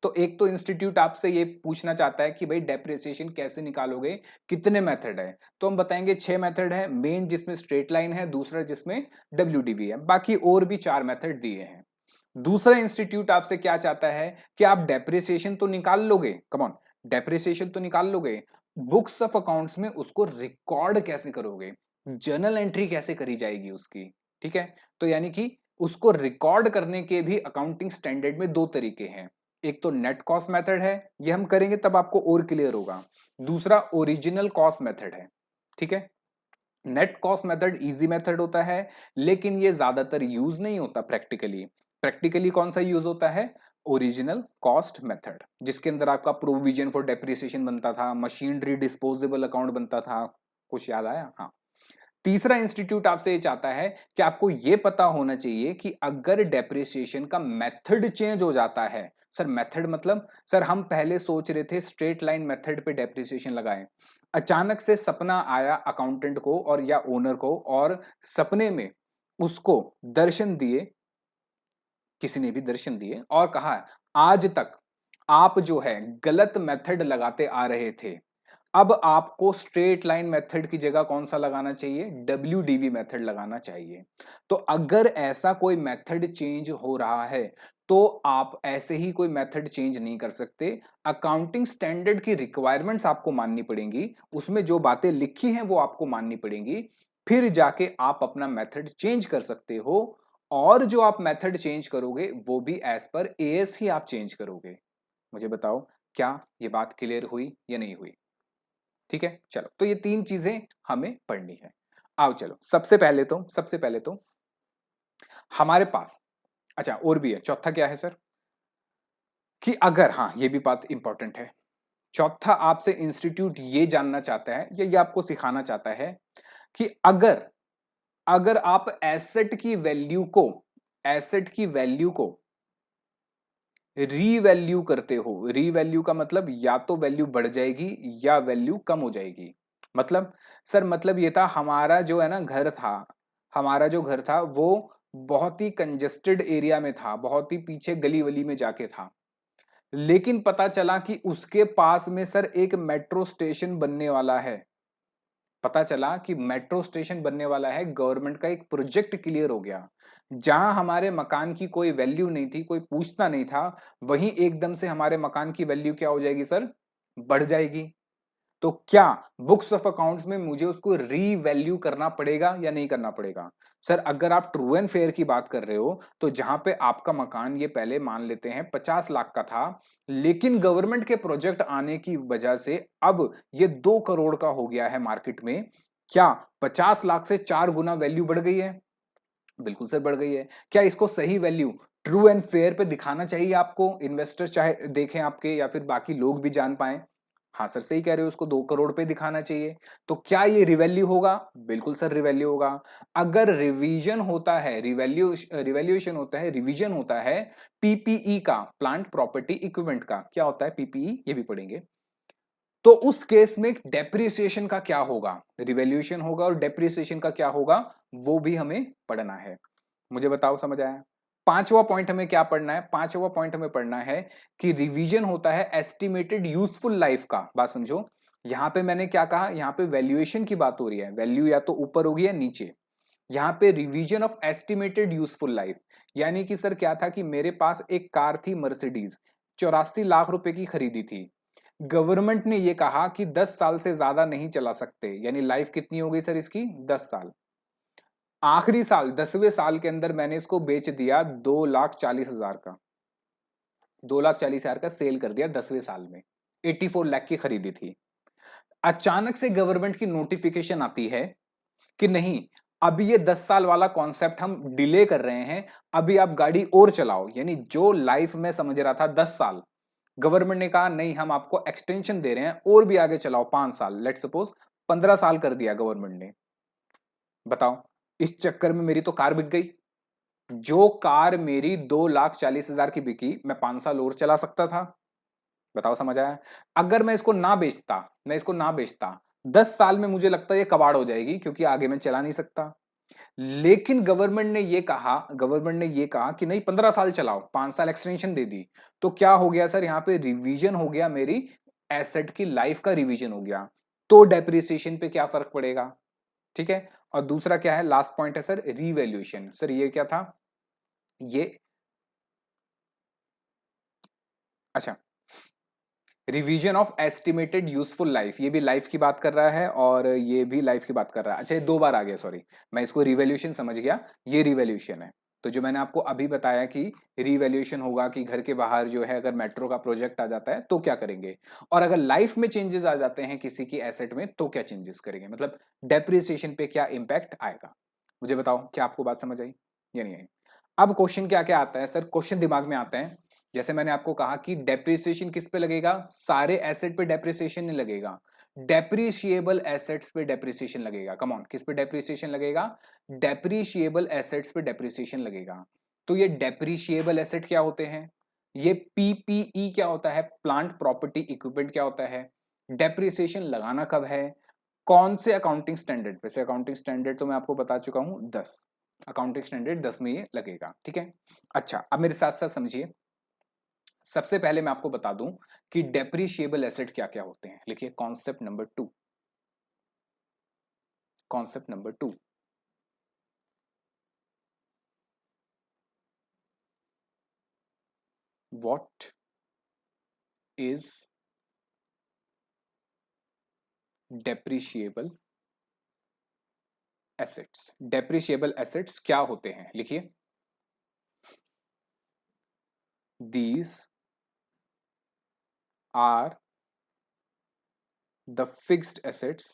तो एक तो इंस्टीट्यूट आपसे ये पूछना चाहता है कि भाई डेप्रिसिएशन कैसे निकालोगे, कितने मेथड है? तो हम बताएंगे 6 मेथड है, मेन जिसमें स्ट्रेट लाइन है, दूसरा जिसमें डब्ल्यूडीवी है, बाकी और भी 4 मेथड दिए हैं। दूसरा इंस्टीट्यूट आपसे क्या चाहता है कि आप डेप्रिसिएशन तो निकाल लोगे, कम ऑन, डेप्रिसिएशन तो निकाल लोगे, बुक्स ऑफ अकाउंट्स में उसको रिकॉर्ड कैसे करोगे, जर्नल एंट्री कैसे करी जाएगी उसकी। ठीक है, तो यानी कि उसको रिकॉर्ड करने के भी अकाउंटिंग स्टैंडर्ड में 2 तरीके हैं। एक तो नेट कॉस्ट मेथड है, ये हम करेंगे तब आपको और क्लियर होगा। दूसरा ओरिजिनल कॉस्ट मेथड है। ठीक है, net cost method easy method होता है, लेकिन ये ज्यादातर यूज नहीं होता प्रैक्टिकली। प्रैक्टिकली कौन सा यूज होता है? ओरिजिनल कॉस्ट मेथड, जिसके अंदर आपका प्रोविजन फॉर डेप्रिसिएशन बनता था, मशीनरी डिस्पोजेबल अकाउंट बनता था। कुछ याद आया? हाँ। तीसरा इंस्टीट्यूट आपसे ये चाहता है कि आपको ये पता होना चाहिए कि अगर डेप्रिसिएशन का मेथड चेंज हो जाता है, सर मेथड मतलब सर हम पहले सोच रहे थे स्ट्रेट लाइन मेथड पे डेप्रिसिएशन लगाएं, अचानक से सपना आया अकाउंटेंट को और या ओनर को, और सपने में उसको दर्शन दिए, किसी ने भी दर्शन दिए और कहा आज तक आप जो है गलत मेथड लगाते आ रहे थे, अब आपको स्ट्रेट लाइन मेथड की जगह कौन सा लगाना चाहिए? डब्ल्यूडीवी मेथड लगाना चाहिए। तो अगर ऐसा कोई मेथड चेंज हो रहा है तो आप ऐसे ही कोई मेथड चेंज नहीं कर सकते। अकाउंटिंग स्टैंडर्ड की रिक्वायरमेंट्स आपको माननी पड़ेंगी, उसमें जो बातें लिखी हैं वो आपको माननी पड़ेंगी, फिर जाके आप अपना मेथड चेंज कर सकते हो। और जो आप मेथड चेंज करोगे वो भी एज पर एएस ही आप चेंज करोगे। मुझे बताओ क्या ये बात क्लियर हुई या नहीं हुई? ठीक है, चलो, तो ये 3 चीजें हमें पढ़नी है। आओ चलो, सबसे पहले तो हमारे पास, अच्छा और भी है, चौथा क्या है सर? कि अगर, हाँ ये भी बात इंपॉर्टेंट है, चौथा आपसे इंस्टीट्यूट ये जानना चाहता है या ये आपको सिखाना चाहता है कि अगर अगर आप एसेट की वैल्यू को रीवैल्यू करते हो, रीवैल्यू का मतलब या तो वैल्यू बढ़ जाएगी या वैल्यू कम हो जाएगी। मतलब सर मतलब ये था, हमारा जो है ना घर था, हमारा जो घर था वो बहुत ही कंजेस्टेड एरिया में था, बहुत ही पीछे गली वली में जाके था, लेकिन पता चला कि उसके पास में सर एक मेट्रो स्टेशन बनने वाला है। पता चला कि मेट्रो स्टेशन बनने वाला है, गवर्नमेंट का एक प्रोजेक्ट क्लियर हो गया। जहां हमारे मकान की कोई वैल्यू नहीं थी, कोई पूछता नहीं था, वहीं एकदम से हमारे मकान की वैल्यू क्या हो जाएगी सर? बढ़ जाएगी। तो क्या बुक्स ऑफ अकाउंट्स में मुझे उसको रीवैल्यू करना पड़ेगा या नहीं करना पड़ेगा? सर अगर आप ट्रू एंड फेयर की बात कर रहे हो तो जहां पे आपका मकान ये पहले मान लेते हैं 50 लाख का था, लेकिन गवर्नमेंट के प्रोजेक्ट आने की वजह से अब ये 2 करोड़ का हो गया है मार्केट में, क्या 50 लाख से 4 गुना वैल्यू बढ़ गई है? बिल्कुल सर बढ़ गई है। क्या इसको सही वैल्यू ट्रू एंड फेयर पे दिखाना चाहिए आपको, इन्वेस्टर चाहे देखें आपके या फिर बाकी लोग भी जान पाएं? हाँ सर सही कह रहे हो, उसको 2 करोड़ पे दिखाना चाहिए। तो क्या ये रिवैल्यू होगा? बिल्कुल सर रिवैल्यू होगा। अगर रिवीजन होता है, रिवैल्यूएशन होता है, रिवीजन होता है पीपीई का, प्लांट प्रॉपर्टी इक्विपमेंट का, क्या होता है पीपीई, ये भी पढ़ेंगे। तो उस केस में डेप्रिसिएशन का क्या होगा? रिवैल्यूएशन होगा और डेप्रिसिएशन का क्या होगा वो भी हमें पढ़ना है। मुझे बताओ समझ आया? पांचवा पॉइंट हमें क्या पढ़ना है? पांचवा पॉइंट हमें पढ़ना है कि रिवीजन होता है एस्टिमेटेड यूजफुल लाइफ का। बात समझो, यहां पे मैंने क्या कहा, यहां पे वैल्यूएशन की बात हो रही है, वैल्यू या तो ऊपर होगी या नीचे। यहां पे revision of estimated useful life, यानी कि सर क्या था कि मेरे पास एक कार थी मर्सिडीज, 84 लाख रुपए की खरीदी थी। गवर्नमेंट ने ये कहा कि 10 साल से ज्यादा नहीं चला सकते, यानी लाइफ कितनी हो गई सर इसकी? 10 साल। आखिरी साल 10वें साल के अंदर मैंने इसको बेच दिया 2,40,000 का, 2,40,000 का सेल कर दिया 10वें साल में। 84 लाख की खरीदी थी। अचानक से गवर्नमेंट की नोटिफिकेशन आती है कि नहीं, अभी ये 10 साल वाला कॉन्सेप्ट हम डिले कर रहे हैं, अभी आप गाड़ी और चलाओ। यानी जो लाइफ में समझ रहा था 10 साल, गवर्नमेंट ने कहा नहीं हम आपको एक्सटेंशन दे रहे हैं और भी आगे चलाओ 5 साल, लेट सपोज 15 साल कर दिया गवर्नमेंट ने। बताओ, इस चक्कर में मेरी तो कार बिक गई। जो कार मेरी 2,40,000 की बिकी, मैं 5 साल और चला सकता था। बताओ समझ आया? अगर मैं इसको ना बेचता, मैं इसको ना बेचता, 10 साल में मुझे लगता है ये कबाड़ हो जाएगी क्योंकि आगे मैं चला नहीं सकता। लेकिन गवर्नमेंट ने ये कहा कि नहीं 15 साल चलाओ, 5 साल एक्सटेंशन दे दी। तो क्या हो गया सर, यहां पे रिवीजन हो गया, मेरी एसेट की लाइफ का रिवीजन हो गया। तो डेप्रिसिएशन पे क्या फर्क पड़ेगा? ठीक है। और दूसरा क्या है, लास्ट पॉइंट है सर रीवैल्यूएशन। सर ये क्या था? ये, अच्छा, revision of estimated useful life, ये भी लाइफ की बात कर रहा है और ये भी लाइफ की बात कर रहा है। अच्छा ये 2 बार आ गया, सॉरी, मैं इसको रिवैल्यूएशन समझ गया, ये रिवैल्यूएशन है। तो जो मैंने आपको अभी बताया कि रिवैल्यूएशन होगा कि घर के बाहर जो है अगर मेट्रो का प्रोजेक्ट आ जाता है तो क्या करेंगे, और अगर लाइफ में चेंजेस आ जाते हैं किसी की एसेट में तो क्या चेंजेस करेंगे, मतलब डेप्रिसिएशन पे क्या इंपैक्ट आएगा। मुझे बताओ क्या आपको बात समझ आई या नहीं आई? अब क्वेश्चन क्या क्या आता है सर, क्वेश्चन दिमाग में आते हैं। जैसे मैंने आपको कहा कि डेप्रिसिएशन किस पे लगेगा, सारे एसेट पे डेप्रिसिएशन नहीं लगेगा, डेप्रिशिएबल एसेट्स पे डेप्रिसिएशन लगेगा। कम ऑन, किस पे डेप्रिसिएशन लगेगा? डेप्रिशिएबल एसेट्स पे डेप्रिसिएशन लगेगा। तो ये डेप्रिशिएबल एसेट क्या होते हैं? ये पीपीई क्या होता है, प्लांट प्रॉपर्टी इक्विपमेंट क्या होता है? डेप्रिसिएशन लगाना कब है, कौन से अकाउंटिंग स्टैंडर्ड? वैसे अकाउंटिंग स्टैंडर्ड तो मैं आपको बता चुका हूं 10, अकाउंटिंग स्टैंडर्ड 10 में ये लगेगा। ठीक है। अच्छा अब मेरे साथ साथ समझिए, सबसे पहले मैं आपको बता दूं कि डेप्रिशिएबल एसेट क्या क्या होते हैं। लिखिए concept number 2, concept number 2, what is depreciable assets. Depreciable assets क्या होते हैं, लिखिए these are the fixed assets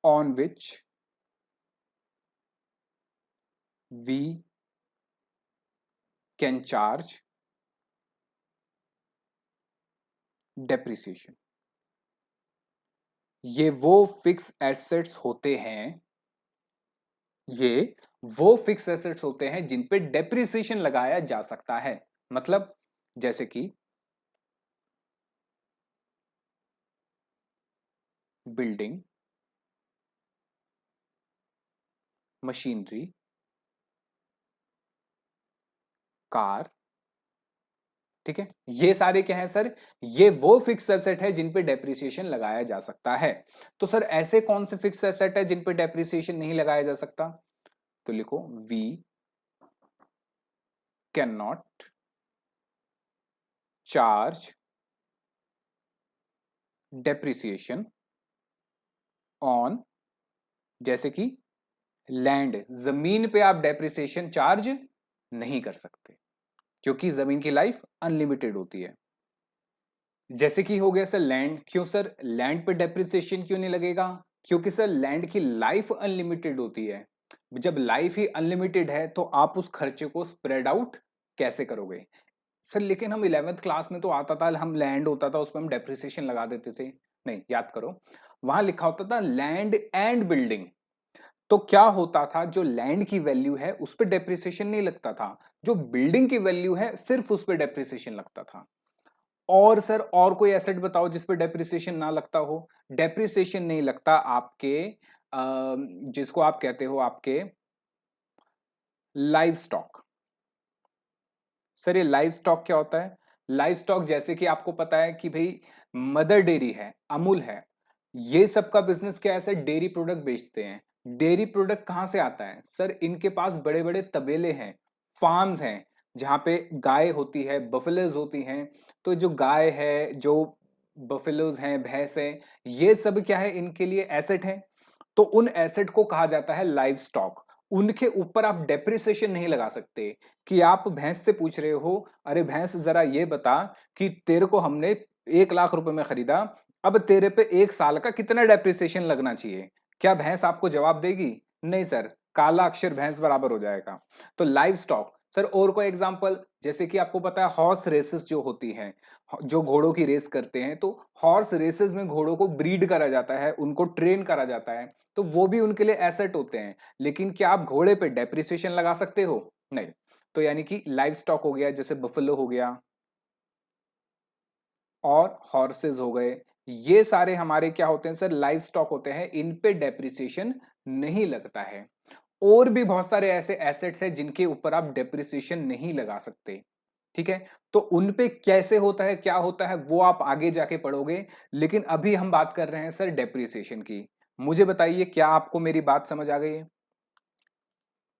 on which we can charge depreciation। ये वो फिक्स एसेट्स होते हैं, ये वो फिक्स एसेट्स होते हैं जिन पे डेप्रिसिएशन लगाया जा सकता है। मतलब जैसे कि बिल्डिंग, मशीनरी, कार। ठीक है, ये सारे क्या है सर, ये वो फिक्स एसेट है जिन पे डेप्रिसिएशन लगाया जा सकता है। तो सर ऐसे कौन से फिक्स एसेट है जिन पे डेप्रिसिएशन नहीं लगाया जा सकता? तो लिखो we can not charge depreciation on, जैसे कि लैंड, जमीन पे आप डेप्रिसिएशन चार्ज नहीं कर सकते क्योंकि जमीन की लाइफ अनलिमिटेड होती है। जैसे कि हो गया सर लैंड, क्यों सर लैंड पे डेप्रिसिएशन क्यों नहीं लगेगा? क्योंकि सर लैंड की लाइफ अनलिमिटेड होती है। जब लाइफ ही अनलिमिटेड है तो आप उस खर्चे को स्प्रेड आउट कैसे करोगे? सर लेकिन हम 11th क्लास में तो आता था, हम लैंड होता था उसमें हम डेप्रिसिएशन लगा देते थे। नहीं, याद करो, वहां लिखा होता था लैंड एंड बिल्डिंग। तो क्या होता था, जो लैंड की वैल्यू है उस पर डेप्रिसिएशन नहीं लगता था, जो बिल्डिंग की वैल्यू है सिर्फ उस पर डेप्रिसिएशन लगता था। और सर और कोई एसेट बताओ जिस पे डेप्रिसिएशन ना लगता हो? डेप्रिसिएशन नहीं लगता आपके जिसको आप कहते हो आपके लाइव स्टॉक। सर ये लाइव स्टॉक क्या होता है? लाइव स्टॉक जैसे कि आपको पता है कि भाई मदर डेयरी है, अमूल है, ये सब का बिजनेस क्या है सर? डेयरी प्रोडक्ट बेचते हैं। डेयरी प्रोडक्ट कहां से आता है सर? इनके पास बड़े बड़े तबेले हैं, फार्म्स हैं, जहां पे गाय होती है, बफेलोज होती हैं। तो जो गाय है, जो बफेलोज हैं, भैंस है, ये सब क्या है? इनके लिए एसेट है। तो उन एसेट को कहा जाता है लाइव स्टॉक। उनके ऊपर आप डेप्रिसिएशन नहीं लगा सकते कि आप भैंस से पूछ रहे हो, अरे भैंस जरा ये बता कि तेरे को हमने 1 लाख रुपए में खरीदा, अब तेरे पे 1 साल का कितना डेप्रिसिएशन लगना चाहिए? क्या भैंस आपको जवाब देगी? नहीं सर, काला अक्षर भैंस बराबर हो जाएगा। तो लाइव स्टॉक सर। और कोई एग्जांपल? जैसे कि आपको पता है हॉर्स रेसेस जो होती हैं, जो घोड़ों की रेस करते हैं, तो हॉर्स रेसेस में घोड़ों को ब्रीड करा जाता है, उनको ट्रेन करा जाता है, तो वो भी उनके लिए एसेट होते हैं। लेकिन क्या आप घोड़े पे डेप्रिसिएशन लगा सकते हो? नहीं। तो यानी कि लाइव स्टॉक हो गया, जैसे बफेलो हो गया और हॉर्सेस हो गए, ये सारे हमारे क्या होते हैं सर? लाइव स्टॉक होते हैं, इन पे डेप्रिसिएशन नहीं लगता है। और भी बहुत सारे ऐसे एसेट्स हैं जिनके ऊपर आप डेप्रिसिएशन नहीं लगा सकते। ठीक है, तो उन पे कैसे होता है, क्या होता है, वो आप आगे जाके पढ़ोगे। लेकिन अभी हम बात कर रहे हैं सर डेप्रिसिएशन की। मुझे बताइए, क्या आपको मेरी बात समझ आ गई है?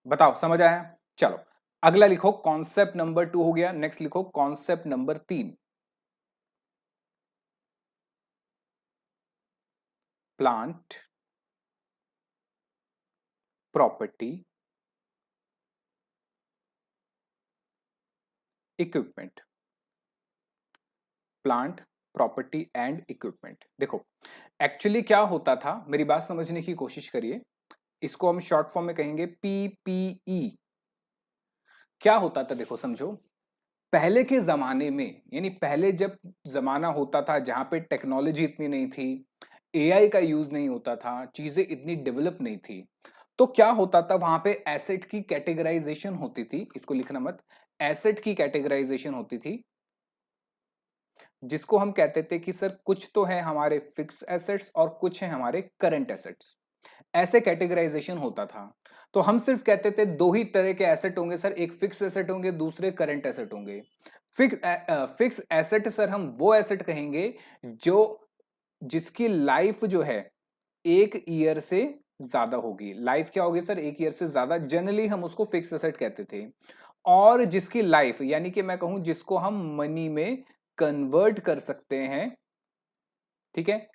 बताओ, समझ आया? चलो, अगला लिखो, कॉन्सेप्ट नंबर 2 हो गया। नेक्स्ट लिखो concept number 3, plant property equipment. Plant property and equipment. देखो, एक्चुअली क्या होता था, मेरी बात समझने की कोशिश करिए। इसको हम शॉर्ट फॉर्म में कहेंगे पीपीई। क्या होता था देखो, समझो। पहले के जमाने में, यानी पहले जब जमाना होता था जहां पे टेक्नोलॉजी इतनी नहीं थी, एआई का यूज नहीं होता था, चीजें इतनी डेवलप नहीं थी, तो क्या होता था वहां पे एसेट की कैटेगराइजेशन होती थी। इसको लिखना मत। एसेट की कैटेगराइजेशन होती थी, जिसको हम कहते थे कि सर कुछ तो है हमारे फिक्स एसेट्स और कुछ है हमारे करंट एसेट्स। ऐसे कैटेगराइजेशन होता था। तो हम सिर्फ कहते थे दो ही तरह के एसेट होंगे सर, एक फिक्स एसेट होंगे, दूसरे करंट एसेट होंगे। फिक्स एसेट सर हम वो एसेट कहेंगे जो जिसकी लाइफ जो है 1 ईयर से ज्यादा होगी। लाइफ क्या होगी सर? 1 ईयर से ज्यादा, जनरली हम उसको फिक्स एसेट कहते थे। और जिसकी लाइफ, यानी कि मैं कहूं जिसको हम मनी में कन्वर्ट कर सकते हैं, ठीक है,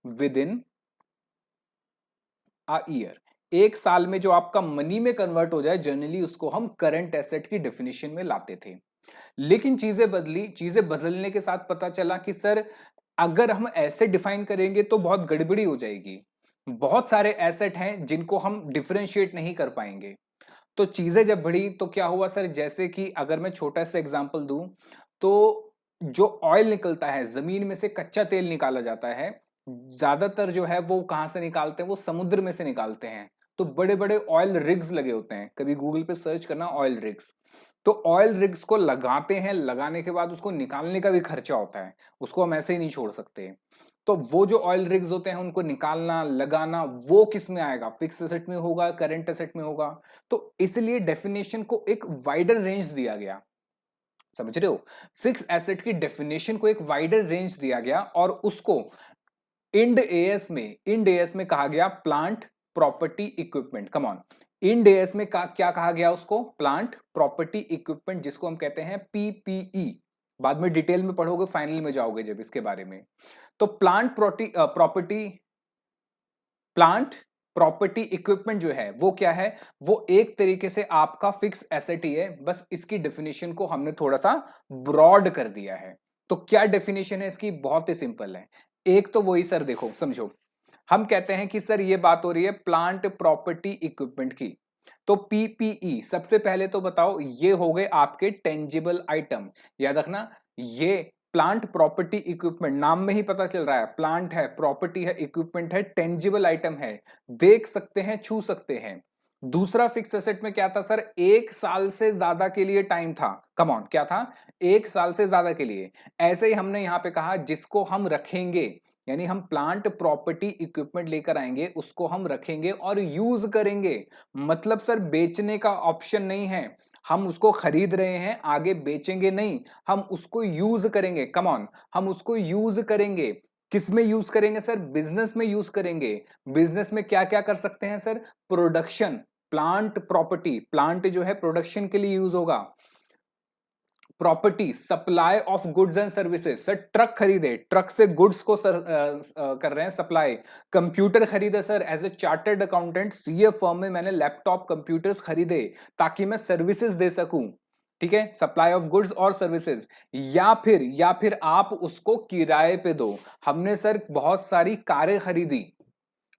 विद इन ईयर, 1 साल में जो आपका मनी में कन्वर्ट हो जाए, जनरली उसको हम करंट एसेट की डेफिनेशन में लाते थे। लेकिन चीजें बदली, चीजें बदलने के साथ पता चला कि सर अगर हम ऐसे डिफाइन करेंगे तो बहुत गड़बड़ी हो जाएगी। बहुत सारे एसेट हैं जिनको हम डिफरेंशिएट नहीं कर पाएंगे। तो चीजें जब बढ़ी तो क्या हुआ सर? जैसे कि अगर मैं छोटा सा एग्जांपल दूं, तो जो ऑयल निकलता है, जमीन में से कच्चा तेल निकाला जाता है, ज्यादातर जो है वो कहां से निकालते हैं? वो समुद्र में से निकालते हैं। तो बड़े बड़े ऑयल रिग्स लगे होते हैं, कभी गूगल पे सर्च करना ऑयल रिग्स। तो ऑयल रिग्स को लगाते हैं, लगाने के बाद उसको निकालने का भी खर्चा होता है, उसको हम ऐसे ही नहीं छोड़ सकते। तो वो जो ऑयल रिग्स होते हैं उनको निकालना, लगाना, वो किस में आएगा? फिक्स एसेट में होगा, करंट एसेट में होगा। तो इसलिए डेफिनेशन को एक वाइडर रेंज दिया गया। समझ रहे हो? फिक्स एसेट की डेफिनेशन को एक वाइडर रेंज दिया गया और उसको इंड एएस में कहा गया plant property equipment. Come on, Ind AS में क्या कहा गया उसको? प्लांट प्रॉपर्टी इक्विपमेंट, जिसको हम कहते हैं पीपीई। बाद में डिटेल में पढ़ोगे, फाइनल में जाओगे जब इसके बारे में। तो प्लांट प्रॉपर्टी इक्विपमेंट जो है वो क्या है, वो एक तरीके से आपका फिक्स एसेट ही है, बस इसकी डेफिनेशन को हमने थोड़ा सा ब्रॉड कर दिया है। तो क्या डेफिनेशन है इसकी, बहुत ही सिंपल है। एक तो वही सर, देखो समझो, हम कहते हैं कि सर ये बात हो रही है प्लांट प्रॉपर्टी इक्विपमेंट की। तो पीपीई सबसे पहले तो बताओ, ये हो गए आपके टेंजिबल आइटम। याद रखना, ये प्लांट प्रॉपर्टी इक्विपमेंट, नाम में ही पता चल रहा है, प्लांट है, प्रॉपर्टी है, इक्विपमेंट है, टेंजिबल आइटम है, देख सकते हैं, छू सकते हैं। दूसरा फिक्स एसेट में क्या था सर, 1 साल से ज्यादा के लिए टाइम था। कम ऑन, क्या था, 1 साल से ज्यादा के लिए। ऐसे ही हमने यहां पे कहा जिसको हम रखेंगे, यानी हम प्लांट प्रॉपर्टी इक्विपमेंट लेकर आएंगे, उसको हम रखेंगे और यूज करेंगे। मतलब सर बेचने का ऑप्शन नहीं है, हम उसको खरीद रहे हैं, आगे बेचेंगे नहीं, हम उसको यूज करेंगे। कम ऑन, हम उसको यूज करेंगे। किस में यूज करेंगे सर, बिजनेस में यूज करेंगे। बिजनेस में क्या क्या कर सकते हैं sir, production, plant property, plant जो है प्रोडक्शन के लिए यूज होगा। Property, supply of goods and services, sir truck खरीदे, ट्रक से गुड्स को सर कर रहे हैं सप्लाई। कंप्यूटर खरीदे sir, as a chartered accountant CA firm में मैंने लैपटॉप कंप्यूटर्स खरीदे ताकि मैं सर्विसेज दे सकूं। ठीक है, सप्लाई ऑफ गुड्स और सर्विसेज। या फिर आप उसको किराए पे दो। हमने सर बहुत सारी कारें खरीदी,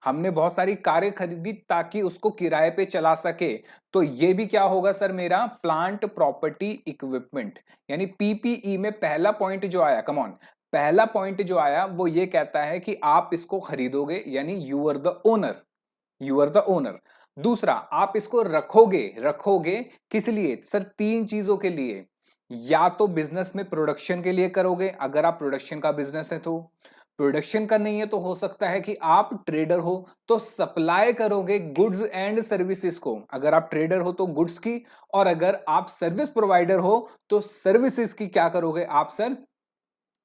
हमने बहुत सारी कारें खरीदी ताकि उसको किराए पे चला सके। तो ये भी क्या होगा सर, मेरा प्लांट प्रॉपर्टी इक्विपमेंट। यानी पीपीई में पहला पॉइंट जो आया, कम ऑन, पहला पॉइंट जो आया वो ये कहता है कि आप इसको खरीदोगे, यानी you are the owner, you are the owner. दूसरा, आप इसको रखोगे, रखोगे किस लिए सर, 3 चीजों के लिए। या तो बिजनेस में प्रोडक्शन के लिए करोगे, अगर आप प्रोडक्शन का बिजनेस है तो। प्रोडक्शन का नहीं है तो हो सकता है कि आप ट्रेडर हो, तो सप्लाई करोगे गुड्स एंड सर्विसेज को, अगर आप ट्रेडर हो तो गुड्स की, और अगर आप सर्विस प्रोवाइडर हो तो सर्विसेज की क्या करोगे आप सर,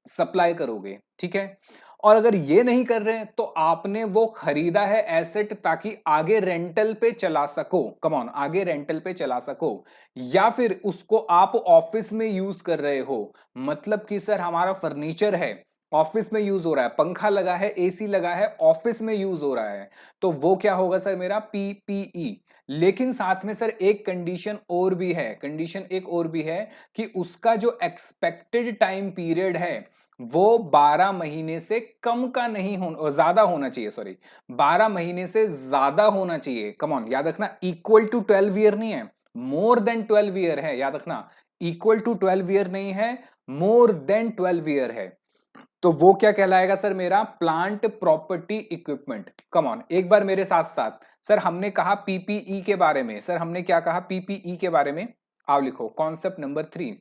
सप्लाई करोगे। ठीक है, और अगर ये नहीं कर रहे हैं तो आपने वो खरीदा है एसेट ताकि आगे रेंटल पे चला सको। कम ऑन, आगे रेंटल पे चला सको। या फिर उसको आप ऑफिस में यूज कर रहे हो, मतलब कि सर हमारा फर्नीचर है, ऑफिस में यूज हो रहा है, पंखा लगा है, एसी लगा है, ऑफिस में यूज हो रहा है, तो वो क्या होगा सर, मेरा पीपीई। लेकिन साथ में सर एक कंडीशन और भी है, कंडीशन एक और भी है कि उसका जो एक्सपेक्टेड टाइम पीरियड है वो 12 महीने से कम का नहीं होना, ज्यादा होना चाहिए, सॉरी, 12 महीने से ज्यादा होना चाहिए। कम ऑन, याद रखना, इक्वल टू 12 ईयर नहीं है, मोर देन 12 ईयर है, याद रखना, इक्वल टू 12 ईयर नहीं है, मोर देन 12 ईयर है। तो वो क्या कहलाएगा सर, मेरा plant property equipment. Come on, एक बार मेरे साथ साथ, सर हमने कहा पीपीई के बारे में, सर हमने क्या कहा पीपीई के बारे में, आओ लिखो concept number 3।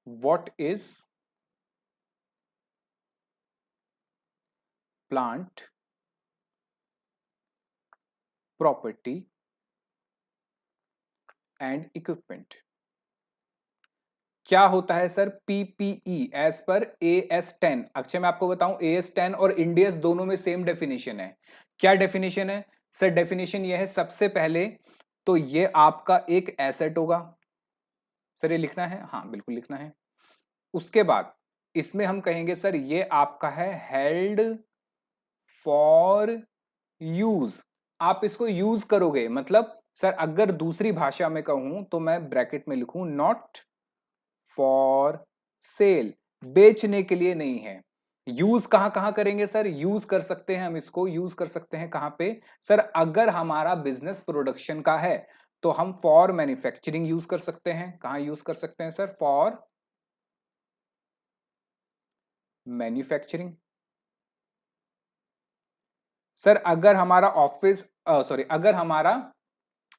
What is plant property and equipment. क्या होता है sir PPE as per AS10। Akshay मैं आपको बताऊं, AS10 और इंडियस दोनों में सेम डेफिनेशन है। क्या डेफिनेशन है सर, डेफिनेशन ये है, सबसे पहले तो ये आपका एक एसेट होगा। सर ये लिखना है, हाँ बिल्कुल लिखना है। उसके बाद इसमें हम कहेंगे सर ये आपका है हेल्ड फॉर यूज। आप इसको यूज करोगे, मतलब सर अगर दूसरी भाषा में कहूं तो मैं ब्रैकेट में लिखूं नॉट फॉर सेल, बेचने के लिए नहीं है। यूज कहां कहां करेंगे सर, यूज कर सकते हैं हम इसको, यूज कर सकते हैं कहां पे सर, अगर हमारा बिजनेस प्रोडक्शन का है तो हम फॉर मैन्युफैक्चरिंग यूज कर सकते हैं। कहां यूज कर सकते हैं सर, फॉर मैन्युफैक्चरिंग। सर अगर हमारा ऑफिस, सॉरी, अगर हमारा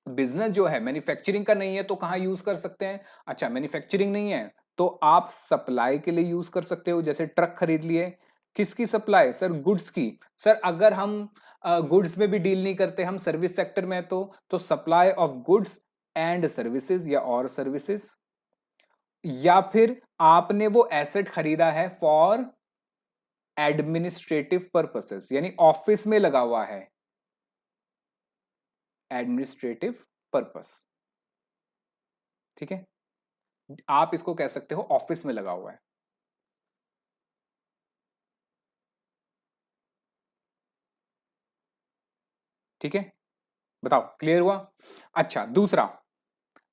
बिजनेस जो है मैन्युफैक्चरिंग का नहीं है तो कहां यूज कर सकते हैं, अच्छा मैन्युफैक्चरिंग नहीं है तो आप सप्लाई के लिए यूज कर सकते हो, जैसे ट्रक खरीद लिए। किसकी सप्लाई सर, गुड्स की। सर अगर हम गुड्स में भी डील नहीं करते, हम सर्विस सेक्टर में है तो supply of goods and services या और सर्विसेज। या फिर आपने वो एसेट खरीदा है फॉर एडमिनिस्ट्रेटिव पर्पसेस, यानी ऑफिस में लगा हुआ है, एडमिनिस्ट्रेटिव पर्पस। ठीक है, आप इसको कह सकते हो ऑफिस में लगा हुआ है। ठीक है, बताओ क्लियर हुआ? अच्छा,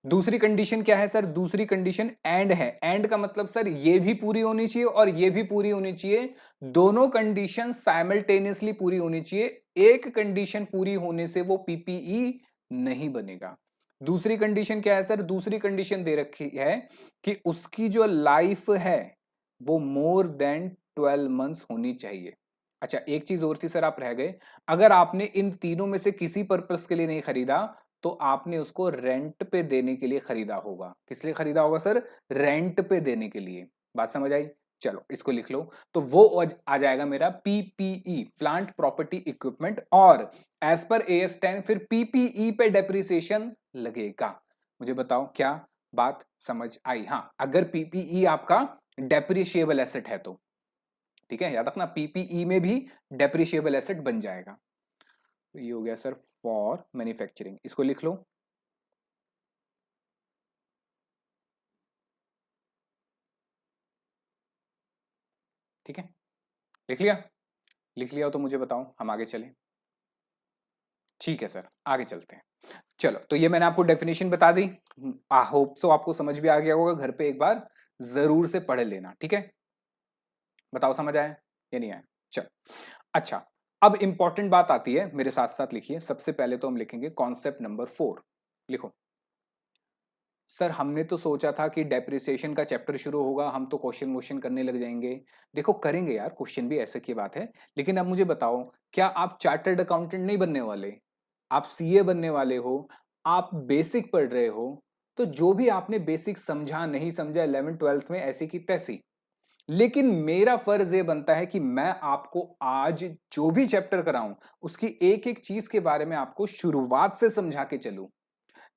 दूसरी कंडीशन क्या है सर? दूसरी कंडीशन एंड है। एंड का मतलब सर ये भी पूरी होनी चाहिए और ये भी पूरी होनी चाहिए। दोनों कंडीशन साइमल्टेनियसली पूरी होनी चाहिए। एक कंडीशन पूरी होने से वो पीपीई नहीं बनेगा। दूसरी कंडीशन क्या है सर? दूसरी कंडीशन दे रखी है कि उसकी जो लाइफ है वो मोर देन 12 मंथ्स होनी चाहिए। अच्छा, एक चीज और थी सर, आप रह गए। अगर आपने इन तीनों में से किसी पर्पस के लिए नहीं खरीदा तो आपने उसको रेंट पे देने के लिए खरीदा होगा। किस लिए खरीदा होगा सर? रेंट पे देने के लिए। बात समझ आई? चलो इसको लिख लो। तो वो आ जाएगा मेरा पीपीई, प्लांट प्रॉपर्टी इक्विपमेंट, और एज पर AS10 फिर पीपीई पे डेप्रिसिएशन लगेगा। मुझे बताओ क्या बात समझ आई? हाँ, अगर पीपीई आपका डेप्रिशिएबल एसेट है तो। ठीक है, याद रखना पीपीई में भी डेप्रिशिएबल एसेट बन जाएगा। तो ये हो गया सर फॉर मैन्युफैक्चरिंग, इसको लिख लो। ठीक है, लिख लिया? लिख लिया हो तो मुझे बताओ, हम आगे चलें। ठीक है सर, आगे चलते हैं। चलो, तो ये मैंने आपको डेफिनेशन बता दी। आई होप सो आपको समझ भी आ गया होगा। घर पे एक बार जरूर से पढ़ लेना। ठीक है, बताओ समझ आया या नहीं आया? चलो, अच्छा, अब इंपॉर्टेंट बात आती है, मेरे साथ साथ लिखिए। सबसे पहले तो हम लिखेंगे कॉन्सेप्ट नंबर 4। लिखो। सर हमने तो सोचा था कि डेप्रिसिएशन का चैप्टर शुरू होगा, हम तो क्वेश्चन वोश्चन करने लग जाएंगे। देखो करेंगे यार, क्वेश्चन भी ऐसे की बात है। लेकिन अब मुझे बताओ, क्या आप चार्टर्ड अकाउंटेंट नहीं बनने वाले? आप सीए बनने वाले हो। आप बेसिक पढ़ रहे हो। तो जो भी आपने बेसिक समझा नहीं समझा 11th 12th में, ऐसी की तैसी। लेकिन मेरा फर्ज ये बनता है कि मैं आपको आज जो भी चैप्टर कराऊं उसकी एक एक चीज के बारे में आपको शुरुआत से समझा के चलूं।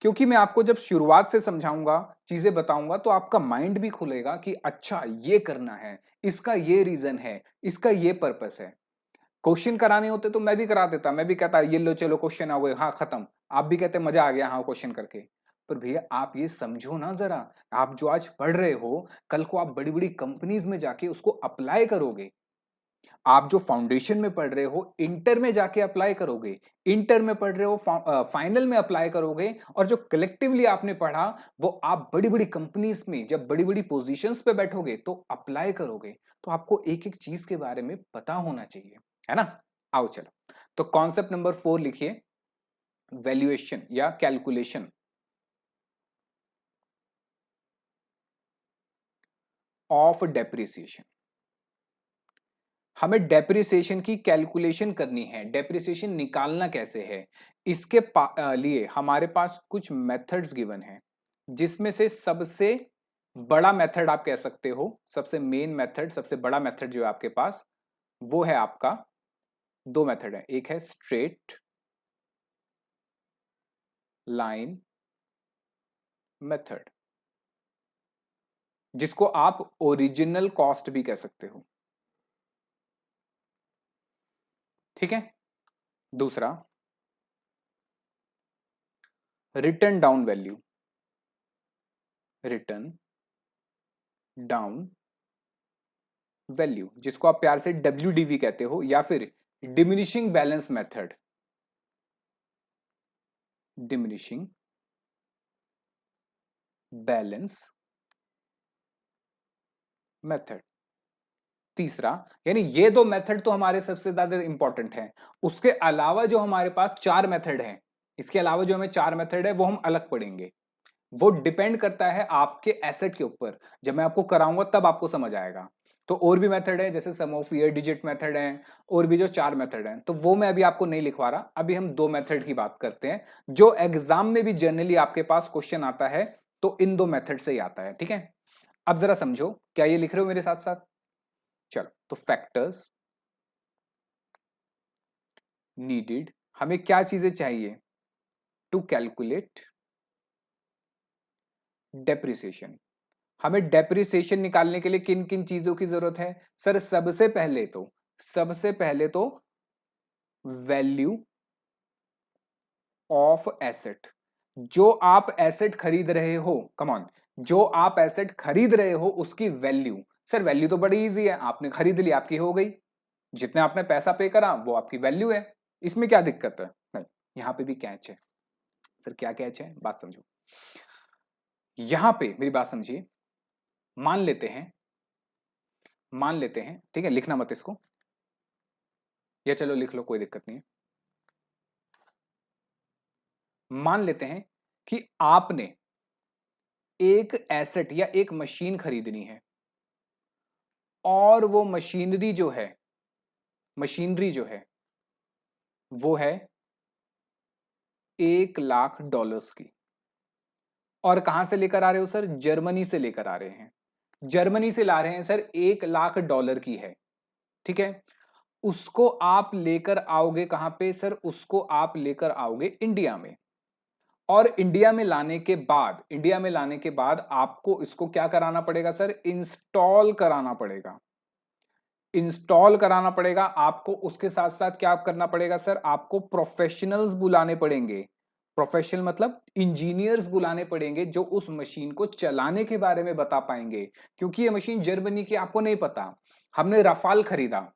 क्योंकि मैं आपको जब शुरुआत से समझाऊंगा, चीजें बताऊंगा, तो आपका माइंड भी खुलेगा कि अच्छा ये करना है, इसका ये रीजन है, इसका ये पर्पस है। क्वेश्चन कराने होते तो मैं भी करा देता, मैं भी कहता ये लो चलो क्वेश्चन आ गए, हाँ खत्म। आप भी कहते मजा आ गया हाँ क्वेश्चन करके। पर भैया आप ये समझो ना जरा, आप जो आज पढ़ रहे हो, कल को आप बड़ी बड़ी कंपनीज में जाके उसको अप्लाई करोगे। आप जो फाउंडेशन में पढ़ रहे हो, इंटर में जाके अप्लाई करोगे। इंटर में पढ़ रहे हो, फाइनल में अप्लाई करोगे। और जो कलेक्टिवली आपने पढ़ा, वो आप बड़ी बड़ी कंपनीज में जब बड़ी बड़ी पोजीशंस पे बैठोगे तो अप्लाई करोगे। तो आपको एक एक चीज के बारे में पता होना चाहिए, है ना? आओ चलो, तो कॉन्सेप्ट नंबर 4 लिखिए, वैल्यूएशन या कैलकुलेशन ऑफ डेप्रिसिएशन। हमें डेप्रिसिएशन की कैलकुलेशन करनी है, डेप्रिसिएशन निकालना कैसे है। इसके लिए हमारे पास कुछ मेथड्स गिवन हैं, जिसमें से सबसे बड़ा मेथड आप कह सकते हो, सबसे मेन मेथड, सबसे बड़ा मेथड जो है आपके पास, वो है आपका, दो मेथड है, एक है स्ट्रेट लाइन मेथड, जिसको आप ओरिजिनल कॉस्ट भी कह सकते हो। ठीक है, दूसरा return down value, return down value, जिसको आप प्यार से WDV कहते हो, या फिर diminishing balance method, diminishing balance method. तीसरा, यानी ये दो मेथड तो हमारे सबसे ज्यादा इंपॉर्टेंट हैं। उसके अलावा जो हमारे पास चार मेथड हैं, इसके अलावा जो हमें चार मेथड है वो हम अलग पढ़ेंगे। वो डिपेंड करता है आपके एसेट के ऊपर। जब मैं आपको कराऊंगा तब आपको समझ आएगा। तो और भी मेथड है, जैसे सम ऑफ ईयर डिजिट मेथड है, और भी जो चार मेथड हैं, तो वो मैं अभी आपको नहीं लिखवा रहा। अभी हम दो मेथड की बात करते हैं, जो एग्जाम में भी जनरली आपके पास क्वेश्चन आता है, तो इन दो मेथड से ही आता है। ठीक है, अब जरा समझो, क्या ये लिख रहे हो मेरे साथ साथ? चलो, तो फैक्टर्स नीडेड, हमें क्या चीजें चाहिए टू कैलकुलेट डेप्रिसिएशन। हमें डेप्रिसिएशन निकालने के लिए किन किन चीजों की जरूरत है सर? सबसे पहले तो वैल्यू ऑफ एसेट, जो आप एसेट खरीद रहे हो, कम ऑन, जो आप एसेट खरीद रहे हो उसकी वैल्यू। सर वैल्यू तो बड़ी इजी है, आपने खरीद ली, आपकी हो गई, जितने आपने पैसा पे करा वो आपकी वैल्यू है, इसमें क्या दिक्कत है? नहीं, यहां पे भी कैच है। सर क्या कैच है, बात समझो। यहां पे मेरी बात समझिए, मान लेते हैं, मान लेते हैं, ठीक है, लिखना मत इसको, या चलो लिख लो, कोई दिक्कत नहीं है। मान लेते हैं कि आपने एक एसेट या एक मशीन खरीदनी है, और वो मशीनरी जो है वो है $1,00,000 की। और कहां से लेकर आ रहे हो सर? जर्मनी से लेकर आ रहे हैं, जर्मनी से ला रहे हैं सर, $1,00,000 की है, ठीक है। उसको आप लेकर आओगे कहां पे सर? उसको आप लेकर आओगे इंडिया में, और इंडिया में लाने के बाद आपको इसको क्या कराना पड़ेगा सर? इंस्टॉल कराना पड़ेगा, इंस्टॉल कराना पड़ेगा आपको। उसके साथ साथ क्या करना पड़ेगा सर? आपको प्रोफेशनल्स बुलाने पड़ेंगे, प्रोफेशनल मतलब इंजीनियर्स बुलाने पड़ेंगे, जो उस मशीन को चलाने के बारे में बता पाएंगे। क्योंकि ये मशीन जर्मनी की आपको नहीं पता। हमने रफाल खरीदा,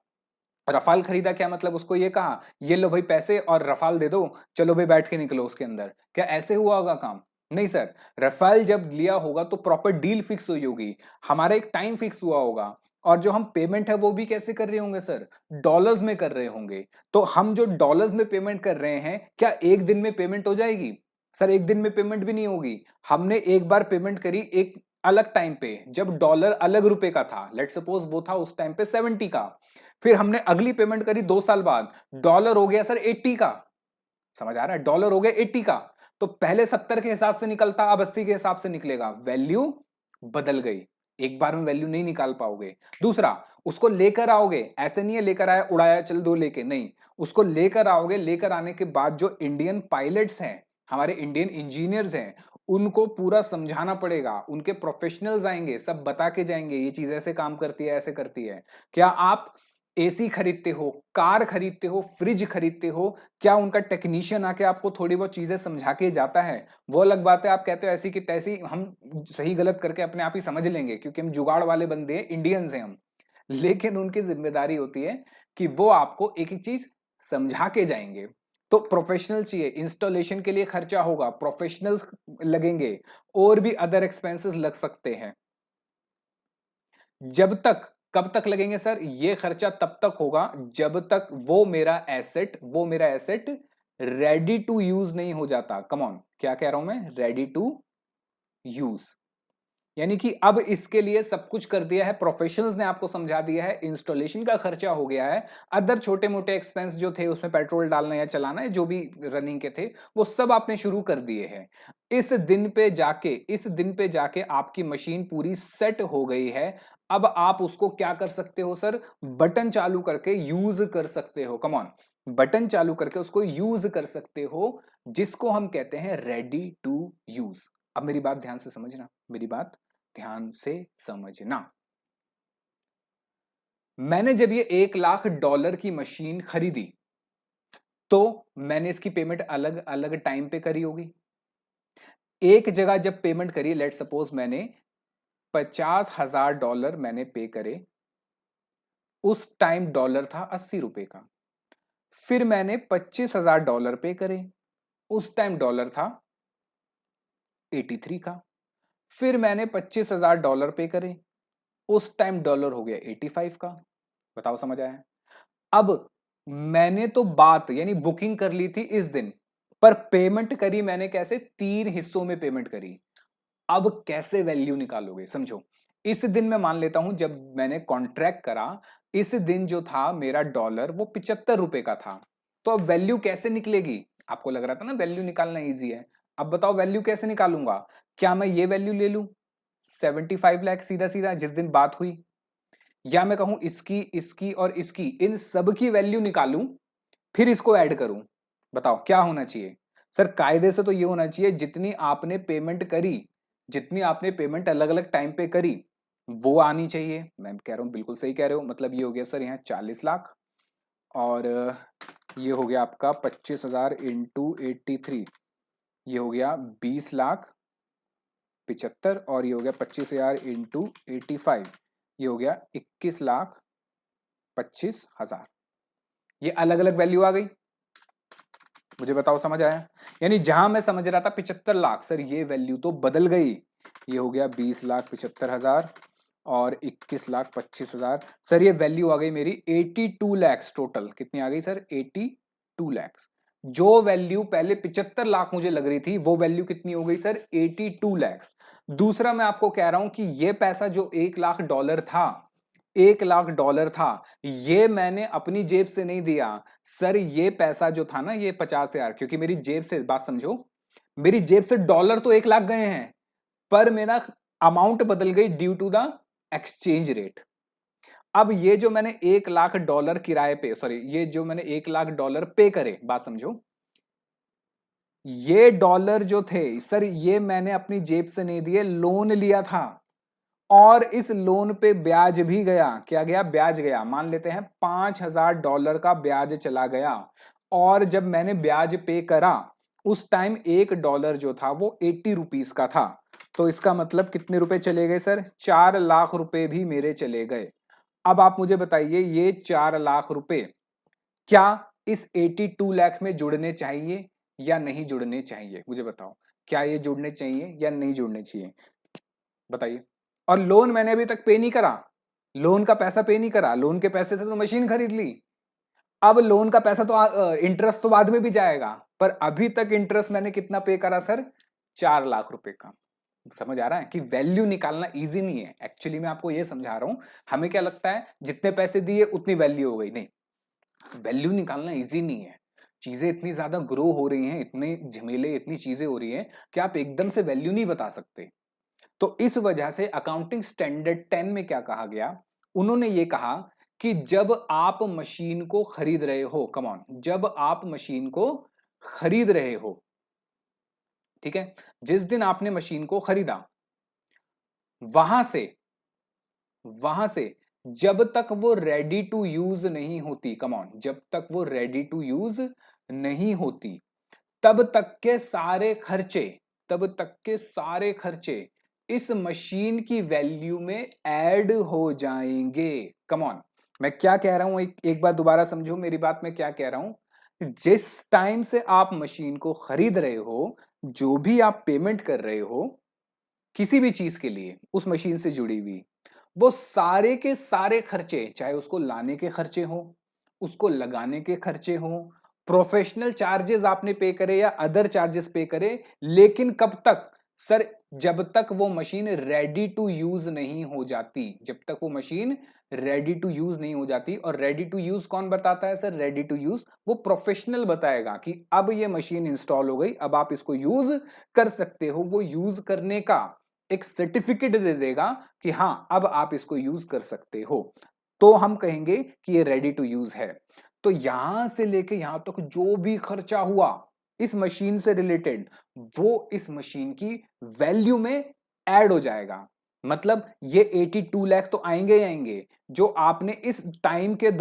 रफाल खरीदा क्या मतलब? उसको ये कहा ये लो भाई पैसे और रफाल दे दो, चलो भाई बैठ के निकलो उसके अंदर, क्या ऐसे हुआ होगा काम? नहीं सर, रफाल जब लिया होगा तो प्रॉपर डील फिक्स हुई होगी, हमारा एक टाइम फिक्स हुआ होगा, और जो हम पेमेंट है वो भी कैसे कर रहे होंगे सर? डॉलर्स में कर रहे होंगे। तो हम जो डॉलर्स में पेमेंट कर रहे हैं, क्या एक दिन में पेमेंट हो जाएगी? सर एक दिन में पेमेंट भी नहीं होगी। हमने एक बार पेमेंट करी एक अलग टाइम पे, जब डॉलर अलग रुपए का था, लेट सपोज वो था उस टाइम पे 70 का, फिर हमने अगली पेमेंट करी 2 साल बाद, डॉलर हो गया सर 80 का। समझ आ रहा है? डॉलर हो गया 80 का। तो पहले 70 के हिसाब से निकलता, अब 80 के हिसाब से निकलेगा, वैल्यू बदल गई। एक बार में वैल्यू नहीं निकाल पाओगे। दूसरा, उसको लेकर आओगे, ऐसे नहीं है लेकर आया उड़ाया चल दो लेके, नहीं, उसको लेकर आओगे, लेकर आने के बाद जो इंडियन पायलट्स हैं, हमारे इंडियन इंजीनियर्स हैं, उनको पूरा समझाना पड़ेगा, उनके प्रोफेशनल्स आएंगे, सब बता के जाएंगे ये चीज ऐसे काम करती है, ऐसे करती है। क्या आप एसी खरीदते हो, कार खरीदते हो, फ्रिज खरीदते हो, क्या उनका टेक्नीशियन आके आपको थोड़ी बहुत चीजें समझा के जाता है? वो अलग बात है, आप कहते हो ऐसी की तैसी, हम सही गलत करके अपने आप ही समझ लेंगे, क्योंकि हम जुगाड़ वाले बंदे हैं, इंडियंस हैं हम। लेकिन उनकी जिम्मेदारी होती है कि वो आपको एक एक चीज समझा के जाएंगे। तो प्रोफेशनल चाहिए, इंस्टॉलेशन के लिए खर्चा होगा, प्रोफेशनल्स लगेंगे, और भी अदर एक्सपेंसेस लग सकते हैं। जब तक, कब तक लगेंगे सर? ये खर्चा तब तक होगा जब तक वो मेरा एसेट रेडी टू यूज नहीं हो जाता। कम ऑन, क्या कह रहा हूं मैं? रेडी टू यूज, यानी कि अब इसके लिए सब कुछ कर दिया है, प्रोफेशनल्स ने आपको समझा दिया है, इंस्टॉलेशन का खर्चा हो गया है, अदर छोटे मोटे एक्सपेंस जो थे उसमें पेट्रोल डालना या चलाना है, जो भी रनिंग के थे वो सब आपने शुरू कर दिए हैं। इस दिन पे जाके आपकी मशीन पूरी सेट हो गई है। अब आप उसको क्या कर सकते हो सर? बटन चालू करके यूज कर सकते हो। कम ऑन, बटन चालू करके उसको यूज कर सकते हो, जिसको हम कहते हैं रेडी टू यूज। अब मेरी बात ध्यान से समझना, मेरी बात ध्यान से समझना। मैंने जब ये $1,00,000 की मशीन खरीदी, तो मैंने इसकी पेमेंट अलग अलग टाइम पे करी होगी। एक जगह जब पेमेंट करी, लेट सपोज मैंने $50,000 मैंने पे करे, उस टाइम डॉलर था ₹80 का। फिर मैंने $25,000 पे करे, उस टाइम डॉलर था 83 का। फिर मैंने $25,000 पे करे, उस टाइम डॉलर हो गया 85 का। बताओ समझ आया? अब मैंने तो बात यानी बुकिंग कर ली थी इस दिन, पर पेमेंट करी मैंने कैसे? 3 हिस्सों में पेमेंट करी। अब कैसे वैल्यू निकालोगे? समझो, इस दिन मैं मान लेता हूं जब मैंने कॉन्ट्रैक्ट करा, इस दिन जो था मेरा डॉलर वो ₹75 का था। तो अब वैल्यू कैसे निकलेगी? आपको लग रहा था ना वैल्यू निकालना इजी है, अब बताओ वैल्यू कैसे निकालूंगा? क्या मैं ये वैल्यू ले लूं 75 लाख सीधा सीधा जिस दिन बात हुई, या मैं कहूं इसकी, इसकी और इसकी, इन सब की वैल्यू निकालूं, फिर इसको ऐड करूं? बताओ क्या होना चाहिए? सर कायदे से तो ये होना चाहिए जितनी आपने पेमेंट करी, जितनी आपने पेमेंट अलग अलग टाइम पे करी वो आनी चाहिए। मैं कह रहा हूं बिल्कुल सही कह रहे हो, मतलब ये हो गया सर यहाँ 40 लाख, और ये हो गया आपका 25,000 इंटू 83, ये हो गया 20,75,000 और ये हो गया 25,000 इंटू 85, ये हो गया 21,25,000। ये अलग अलग वैल्यू आ गई। मुझे बताओ समझ आया? यानी जहां मैं समझ रहा था 75 लाख, सर ये वैल्यू तो बदल गई। ये हो गया 20,75,000 और 21,25,000। सर ये वैल्यू आ गई मेरी 82 लैक्स टोटल। कितनी आ गई सर? 82 लैक्स। जो वैल्यू पहले 75 लाख मुझे लग रही थी, वो वैल्यू कितनी हो गई सर? 82 लैक्स। दूसरा मैं आपको कह रहा हूं कि ये पैसा जो $1,00,000 था, $1,00,000 था, ये मैंने अपनी जेब से नहीं दिया सर। ये पैसा जो था ना, ये 50,000, क्योंकि मेरी जेब से, बात समझो, मेरी जेब से डॉलर तो 1,00,000 गए हैं, पर मेरा अमाउंट बदल गई due to the exchange rate. अब ये जो मैंने $1,00,000 किराए पे, सॉरी, ये जो मैंने $1,00,000 पे करे, बात समझो, ये डॉलर जो थे सर, ये मैंने अपनी जेब से नहीं दिए, लोन लिया था। और इस लोन पे ब्याज भी गया। क्या गया? ब्याज गया। मान लेते हैं $5,000 का ब्याज चला गया। और जब मैंने ब्याज पे करा, उस टाइम $1 जो था वो 80 रुपीस का था। तो इसका मतलब कितने रुपए चले गए सर? 4,00,000 रुपए भी मेरे चले गए। अब आप मुझे बताइए, ये 4,00,000 रुपए क्या इस 82 लाख में जुड़ने चाहिए या नहीं जुड़ने चाहिए? मुझे बताओ, क्या ये जुड़ने चाहिए या नहीं जुड़ने चाहिए? बताइए। और लोन मैंने अभी तक पे नहीं करा, लोन का पैसा पे नहीं करा, लोन के पैसे से तो मशीन खरीद ली। अब लोन का पैसा तो इंटरेस्ट तो बाद में भी जाएगा, पर अभी तक इंटरेस्ट मैंने कितना पे करा सर? 4,00,000 रुपए का। समझ आ रहा है कि वैल्यू निकालना इजी नहीं है? एक्चुअली मैं आपको ये समझा रहा हूं। हमें क्या लगता है जितने पैसे दिए उतनी वैल्यू हो गई, नहीं, वैल्यू निकालना इजी नहीं है। चीजें इतनी ज्यादा ग्रो हो रही हैं, इतने झमेले, इतनी चीजें हो रही हैं कि आप एकदम से वैल्यू नहीं बता सकते। तो इस वजह से अकाउंटिंग स्टैंडर्ड 10 में क्या कहा गया? उन्होंने ये कहा कि जब आप मशीन को खरीद रहे हो, कम ऑन, जब आप मशीन को खरीद रहे हो, ठीक है, जिस दिन आपने मशीन को खरीदा, वहां से वहां से जब तक वो रेडी टू यूज नहीं होती, कम ऑन, जब तक वो रेडी टू यूज नहीं होती, तब तक के सारे खर्चे, तब तक के सारे खर्चे इस मशीन की वैल्यू में ऐड हो जाएंगे। कम ऑन, मैं क्या कह रहा हूं, एक बार दोबारा समझो मेरी बात। मैं क्या कह रहा हूं? जिस टाइम से आप मशीन को खरीद रहे हो, जो भी आप पेमेंट कर रहे हो किसी भी चीज के लिए उस मशीन से जुड़ी हुई, वो सारे के सारे खर्चे, चाहे उसको लाने के खर्चे हो, उसको लगाने के खर्चे हो, प्रोफेशनल चार्जेस आपने पे करे या अदर चार्जेस पे करे, लेकिन कब तक सर? जब तक वो मशीन रेडी टू यूज नहीं हो जाती, जब तक वो मशीन रेडी टू यूज नहीं हो जाती। और रेडी टू यूज कौन बताता है सर? रेडी टू यूज वो प्रोफेशनल बताएगा कि अब ये मशीन इंस्टॉल हो गई, अब आप इसको यूज कर सकते हो। वो यूज करने का एक सर्टिफिकेट दे देगा कि हां अब आप इसको यूज कर सकते हो, तो हम कहेंगे कि ये रेडी टू यूज है। तो यहां से लेके यहां तक जो भी खर्चा हुआ इस मशीन से रिलेटेड, वो इस मशीन की वैल्यू में ऐड हो जाएगा। मतलब ये 82 लाख तो आएंगे ही आएंगे, जो आपने इस टाइम के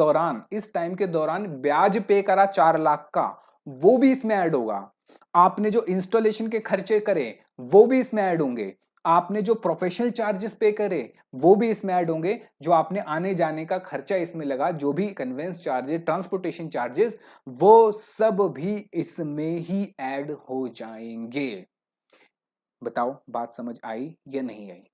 दौरान ब्याज पे करा 4,00,000 का, वो भी इसमें ऐड होगा। आपने जो इंस्टॉलेशन के खर्चे करे, वो भी इसमें ऐड होंगे। आपने जो प्रोफेशनल चार्जेस पे करे, वो भी इसमें ऐड होंगे। जो आपने आने जाने का खर्चा इसमें लगा, जो भी कन्वेंस चार्जेस, ट्रांसपोर्टेशन चार्जेस, वो सब भी इसमें ही ऐड हो जाएंगे। बताओ बात समझ आई या नहीं आई?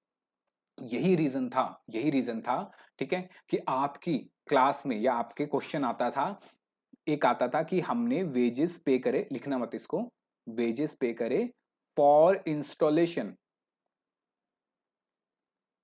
यही रीजन था, यही रीजन था, ठीक है, कि आपकी क्लास में या आपके क्वेश्चन आता था, एक आता था कि हमने वेजेस पे करे, लिखना मत इसको, वेजेस पे करे फॉर इंस्टॉलेशन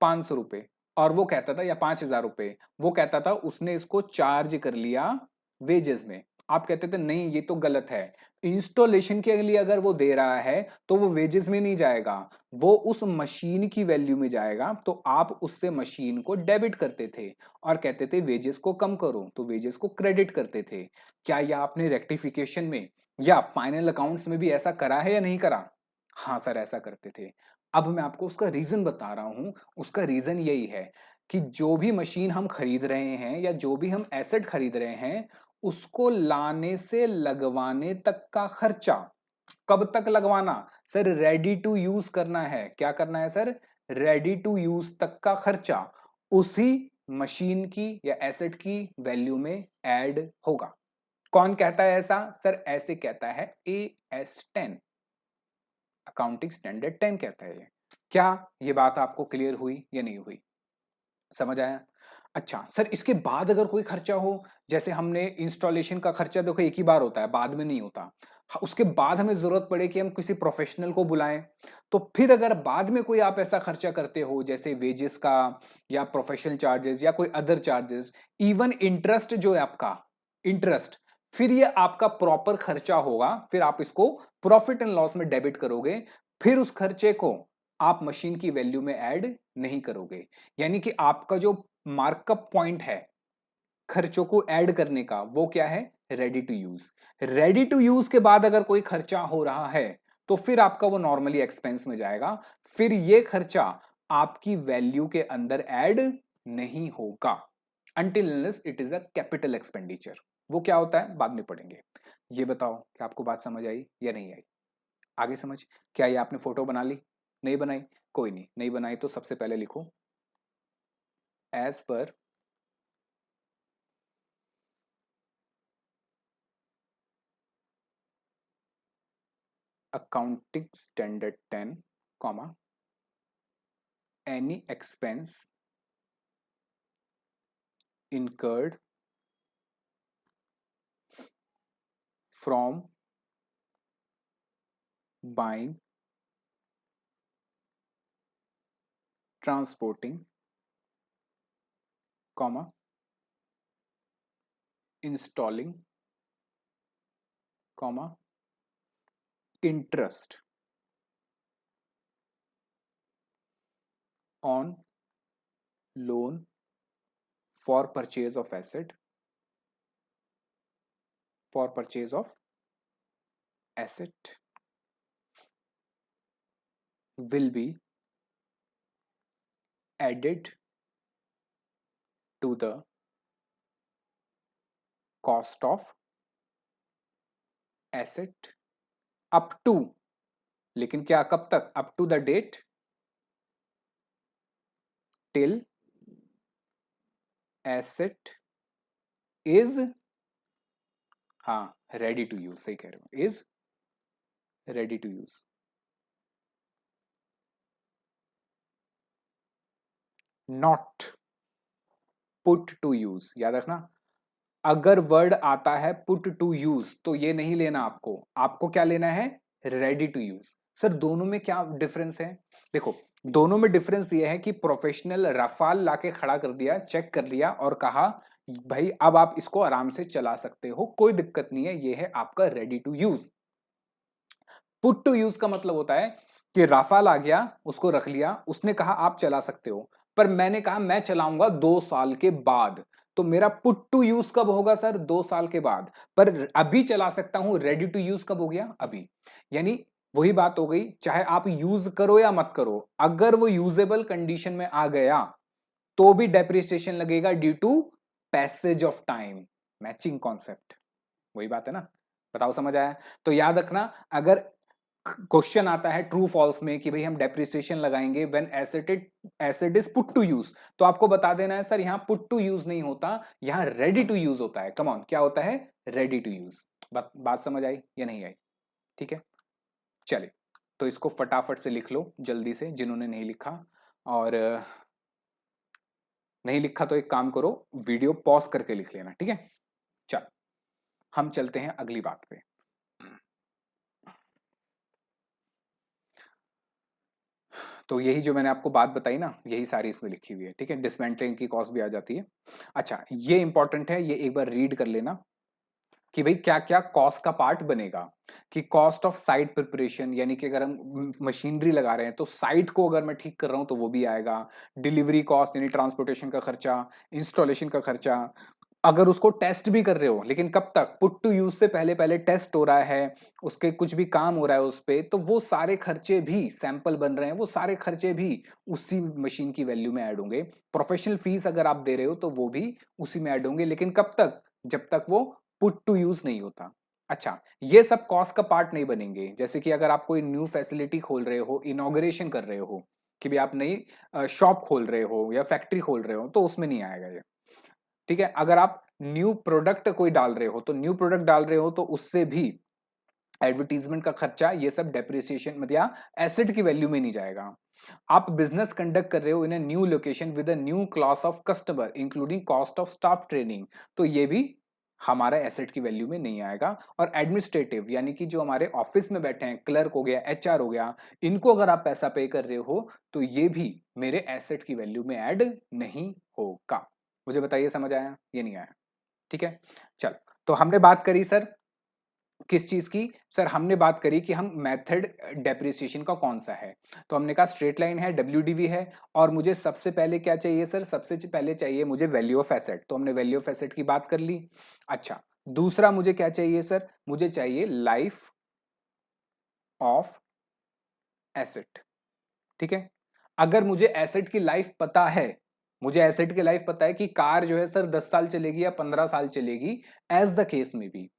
500 रुपए, और वो कहता था, या 5,000 रुपए, वो कहता था उसने इसको चार्ज कर लिया वेजेस में। आप कहते थे नहीं ये तो गलत है, इंस्टॉलेशन के लिए अगर वो दे रहा है तो वो वेजेस में नहीं जाएगा, वो उस मशीन की वैल्यू में जाएगा। तो आप उससे मशीन को डेबिट करते थे और कहते थे वेजेस को कम करो, तो वेजेस को क्रेडिट करते थे। क्या यह आपने रेक्टिफिकेशन में या फाइनल अकाउंट्स में भी ऐसा करा है या नहीं करा? हाँ सर, ऐसा करते थे। अब मैं आपको उसका रीजन बता रहा हूं। उसका रीजन यही है कि जो भी मशीन हम खरीद रहे हैं या जो भी हम एसेट खरीद रहे हैं, उसको लाने से लगवाने तक का खर्चा, कब तक लगवाना सर? रेडी टू यूज करना है। क्या करना है सर? रेडी टू यूज तक का खर्चा उसी मशीन की या एसेट की वैल्यू में ऐड होगा। कौन कहता है ऐसा सर? ऐसे कहता है AS10, अकाउंटिंग स्टैंडर्ड 10 कहता है ये। क्या ये बात आपको क्लियर हुई या नहीं हुई? समझ आया? अच्छा सर, इसके बाद अगर कोई खर्चा हो, जैसे हमने इंस्टॉलेशन का खर्चा देखो एक ही बार होता है, बाद में नहीं होता। उसके बाद हमें जरूरत पड़े कि हम किसी प्रोफेशनल को बुलाएं, तो फिर अगर बाद में कोई आप ऐसा खर्चा करते हो जैसे वेजेस का या प्रोफेशनल चार्जेस या कोई अदर चार्जेस, इवन इंटरेस्ट जो है आपका, इंटरेस्ट, फिर ये आपका प्रॉपर खर्चा होगा। फिर आप इसको प्रॉफिट एंड लॉस में डेबिट करोगे। फिर उस खर्चे को आप मशीन की वैल्यू में ऐड नहीं करोगे। यानी कि आपका जो मार्कअप पॉइंट है खर्चों को ऐड करने का, वो क्या है? Ready to use. Ready to use के बाद अगर कोई खर्चा हो रहा है तो फिर आपका वो नॉर्मली एक्सपेंस में जाएगा। फिर ये खर्चा आपकी वैल्यू के अंदर ऐड नहीं होगा until unless it is a capital expenditure. वो क्या होता है बाद में पढ़ेंगे। ये बताओ कि आपको बात समझ आई या नहीं आई? आगे समझ। क्या ये आपने फोटो बना ली? नहीं बनाई? कोई नहीं, नहीं बनाई तो सबसे पहले लिखो as per accounting standard 10 comma any expense incurred from buying, transporting, comma installing, comma interest on loan for purchase of asset, for purchase of asset will be added to the cost of asset up to, लेकिन क्या कब तक? up to the date till asset is, हाँ ready to use, सही कह रहे हो, is ready to use. Not put to use, याद रखना। अगर वर्ड आता है पुट टू यूज तो ये नहीं लेना आपको। आपको क्या लेना है? Ready to use. सर दोनों में क्या डिफरेंस है? देखो दोनों में डिफरेंस ये है कि प्रोफेशनल रफाल लाके खड़ा कर दिया, चेक कर लिया और कहा भाई अब आप इसको आराम से चला सकते हो, कोई दिक्कत नहीं है, ये है आपका ready to use. Put to use का मतलब होता है कि राफाल आ गया, उसको रख लिया, उसने कहा आप चला सकते हो, पर मैंने कहा मैं चलाऊंगा 2 साल के बाद। तो मेरा पुट टू यूज कब होगा सर? 2 साल के बाद। पर अभी चला सकता हूं, रेडी टू यूज कब हो गया? अभी। यानी वही बात हो गई, चाहे आप यूज करो या मत करो, अगर वो यूजेबल कंडीशन में आ गया तो भी डेप्रिसिएशन लगेगा due to passage of time. Matching concept, वही बात है ना। बताओ समझ आया? तो याद रखना, अगर क्वेश्चन आता है ट्रू फॉल्स में कि भाई हम डेप्रिसिएशन लगाएंगे when asset is put to use, तो आपको बता देना है सर यहां पुट टू यूज नहीं होता, यहां रेडी टू यूज होता है। कम ऑन, क्या होता है? Ready to use. बात समझ आई या नहीं आई? ठीक है, चलिए तो इसको फटाफट से लिख लो जल्दी से, जिन्होंने नहीं लिखा। और नहीं लिखा तो एक काम करो, वीडियो पॉज करके लिख लेना, ठीक है। चल हम चलते हैं अगली बात पे। तो यही जो मैंने आपको बात बताई ना, यही सारी इसमें लिखी हुई है, ठीक है। डिसमेंटलिंग की कॉस्ट भी आ जाती है। अच्छा ये इंपॉर्टेंट है, ये एक बार रीड कर लेना कि भाई क्या क्या कॉस्ट का पार्ट बनेगा। कि कॉस्ट ऑफ साइट प्रिपरेशन, यानी कि अगर हम मशीनरी लगा रहे हैं तो साइट को अगर मैं ठीक कर रहा हूं तो वो भी आएगा। डिलीवरी कॉस्ट यानी ट्रांसपोर्टेशन का खर्चा, इंस्टॉलेशन का खर्चा, अगर उसको टेस्ट भी कर रहे हो, लेकिन कब तक? पुट टू यूज से पहले पहले टेस्ट हो रहा है, उसके कुछ भी काम हो रहा है उस पे, तो वो सारे खर्चे भी, सैंपल बन रहे हैं, वो सारे खर्चे भी उसी मशीन की वैल्यू में ऐड होंगे। प्रोफेशनल फीस अगर आप दे रहे हो तो वो भी उसी में ऐड होंगे, लेकिन कब तक? जब तक वो पुट टू यूज नहीं होता। अच्छा, ये सब कॉस्ट का पार्ट नहीं बनेंगे। जैसे कि अगर आप कोई न्यू फैसिलिटी खोल रहे हो, इनॉग्रेशन कर रहे हो, कि भी आप नई शॉप खोल रहे हो या फैक्ट्री खोल रहे हो, तो उसमें नहीं आएगा ये। ठीक है, अगर आप न्यू प्रोडक्ट कोई डाल रहे हो, तो न्यू प्रोडक्ट डाल रहे हो तो उससे भी एडवर्टीजमेंट का खर्चा, ये सब डेप्रिसिएशन मतलब या एसेट की वैल्यू में नहीं जाएगा। आप बिजनेस कंडक्ट कर रहे हो in a new location with a new class of customer including cost of staff training, तो ये भी हमारा एसेट की वैल्यू में नहीं आएगा। और एडमिनिस्ट्रेटिव यानी कि जो हमारे ऑफिस में बैठे हैं, क्लर्क हो गया, एचआर हो गया, इनको अगर आप पैसा पे कर रहे हो तो ये भी मेरे एसेट की वैल्यू में ऐड नहीं होगा। मुझे बताइए, समझ आया? ये नहीं आया? ठीक है, चल। तो हमने बात करी सर किस चीज की? सर हमने बात करी कि हम मेथड डेप्रिसिएशन का कौन सा है। तो हमने कहा स्ट्रेट लाइन है, डब्ल्यूडीवी है, और मुझे सबसे पहले क्या चाहिए सर? सबसे पहले चाहिए मुझे वैल्यू ऑफ एसेट, तो हमने वैल्यू ऑफ एसेट की बात कर ली। अच्छा, दूसरा मुझे क्या चाहिए सर? मुझे चाहिए लाइफ ऑफ एसेट। ठीक है, अगर मुझे एसेट की लाइफ पता है, मुझे एसेट की लाइफ पता है कि कार जो है सर 10 साल चलेगी या 15 साल चलेगी, एज द केस में भी,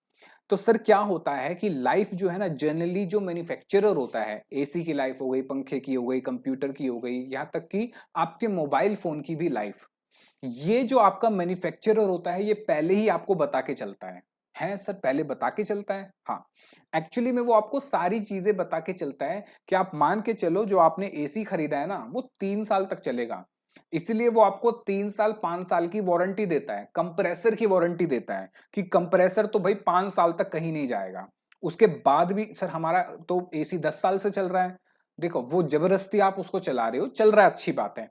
तो सर क्या होता है कि लाइफ जो है ना, जनरली जो मैन्युफैक्चरर होता है, एसी की लाइफ हो गई, पंखे की हो गई, कंप्यूटर की हो गई, यहां तक कि आपके मोबाइल फोन की भी लाइफ, ये जो आपका मैन्युफैक्चरर होता है ये पहले ही आपको बता के चलता है सर? पहले बता के चलता है, हाँ। एक्चुअली में वो आपको सारी चीजें बता के चलता है कि आप मान के चलो जो आपने एसी खरीदा है ना, वो 3 साल तक चलेगा, इसलिए वो आपको 3 साल 5 साल की वारंटी देता है, कंप्रेसर की वारंटी देता है कि कंप्रेसर तो भाई 5 साल तक कहीं नहीं जाएगा। उसके बाद भी सर हमारा तो एसी 10 साल से चल रहा है, देखो वो जबरदस्ती आप उसको चला रहे हो, चल रहा है, अच्छी बात है,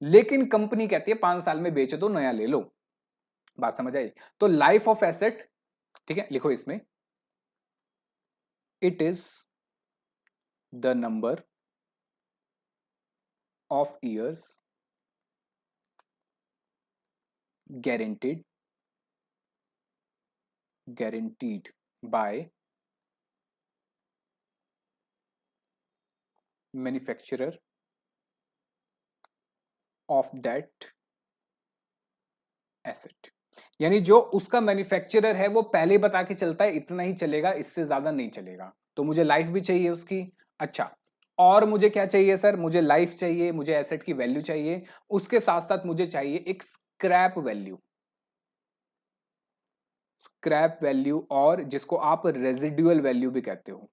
लेकिन कंपनी कहती है 5 साल में बेच दो, नया ले लो। बात समझ आई? तो लाइफ ऑफ एसेट, ठीक है, लिखो इसमें, it is the number of years guaranteed guaranteed by manufacturer of that asset। यानी जो उसका मैन्युफैक्चरर है वो पहले ही बता के चलता है इतना ही चलेगा, इससे ज्यादा नहीं चलेगा, तो मुझे लाइफ भी चाहिए उसकी। अच्छा, और मुझे क्या चाहिए सर? मुझे लाइफ चाहिए, मुझे एसेट की वैल्यू चाहिए, उसके साथ साथ मुझे चाहिए एक स्क्रैप वैल्यू, स्क्रैप वैल्यू, और जिसको आप रेजिडुअल वैल्यू भी कहते हो।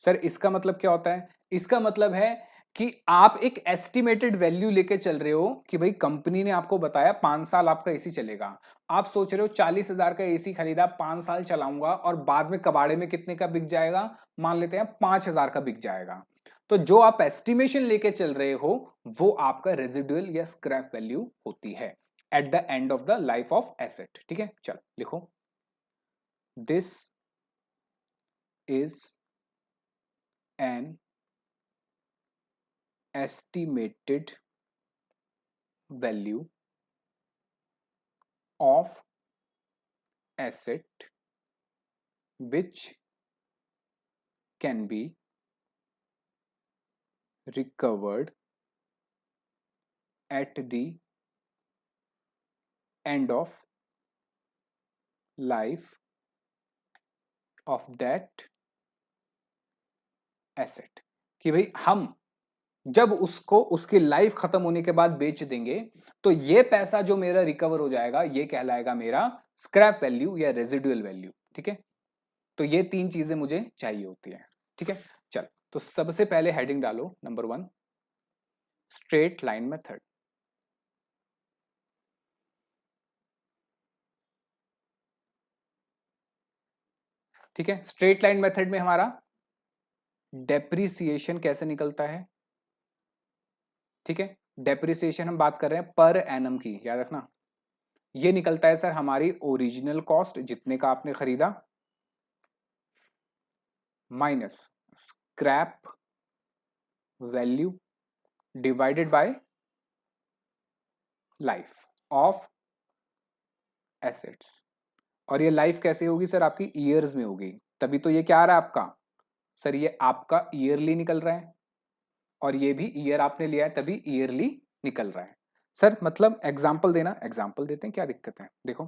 सर इसका मतलब क्या होता है? इसका मतलब है कि आप एक एस्टिमेटेड वैल्यू लेके चल रहे हो कि भाई कंपनी ने आपको बताया 5 साल आपका एसी चलेगा, आप सोच रहे हो 40,000 का एसी खरीदा, 5 साल चलाऊंगा और बाद में कबाड़े में कितने का बिक जाएगा? मान लेते हैं 5,000 का बिक जाएगा। तो जो आप एस्टिमेशन लेके चल रहे हो वो आपका रेजिडुअल या स्क्रैप वैल्यू होती है at the end of the life of asset. ठीक है, चल लिखो, this is an estimated value of asset which can be recovered at the end of life of that asset। कि भाई हम जब उसको उसकी लाइफ खत्म होने के बाद बेच देंगे तो ये पैसा जो मेरा रिकवर हो जाएगा ये कहलाएगा मेरा स्क्रैप वैल्यू या रेजिडुअल वैल्यू। ठीक है, तो ये तीन चीजें मुझे चाहिए होती है। ठीक है, चल, तो सबसे पहले हेडिंग डालो, नंबर 1, स्ट्रेट लाइन मेथड। ठीक है, स्ट्रेट लाइन मेथड में हमारा डेप्रिसिएशन कैसे निकलता है? ठीक है, डेप्रिसिएशन हम बात कर रहे हैं पर एनम की, याद रखना। ये निकलता है सर हमारी ओरिजिनल कॉस्ट जितने का आपने खरीदा, minus scrap value divided by life of assets. और ये लाइफ कैसे होगी सर? आपकी ईयर्स में होगी, तभी तो ये क्या आ रहा है आपका सर, ये आपका ईयरली निकल रहा है, और ये भी ईयर आपने लिया है तभी ईयरली निकल रहा है। सर मतलब एग्जाम्पल देना, एग्जाम्पल देते हैं, क्या दिक्कत है? देखो,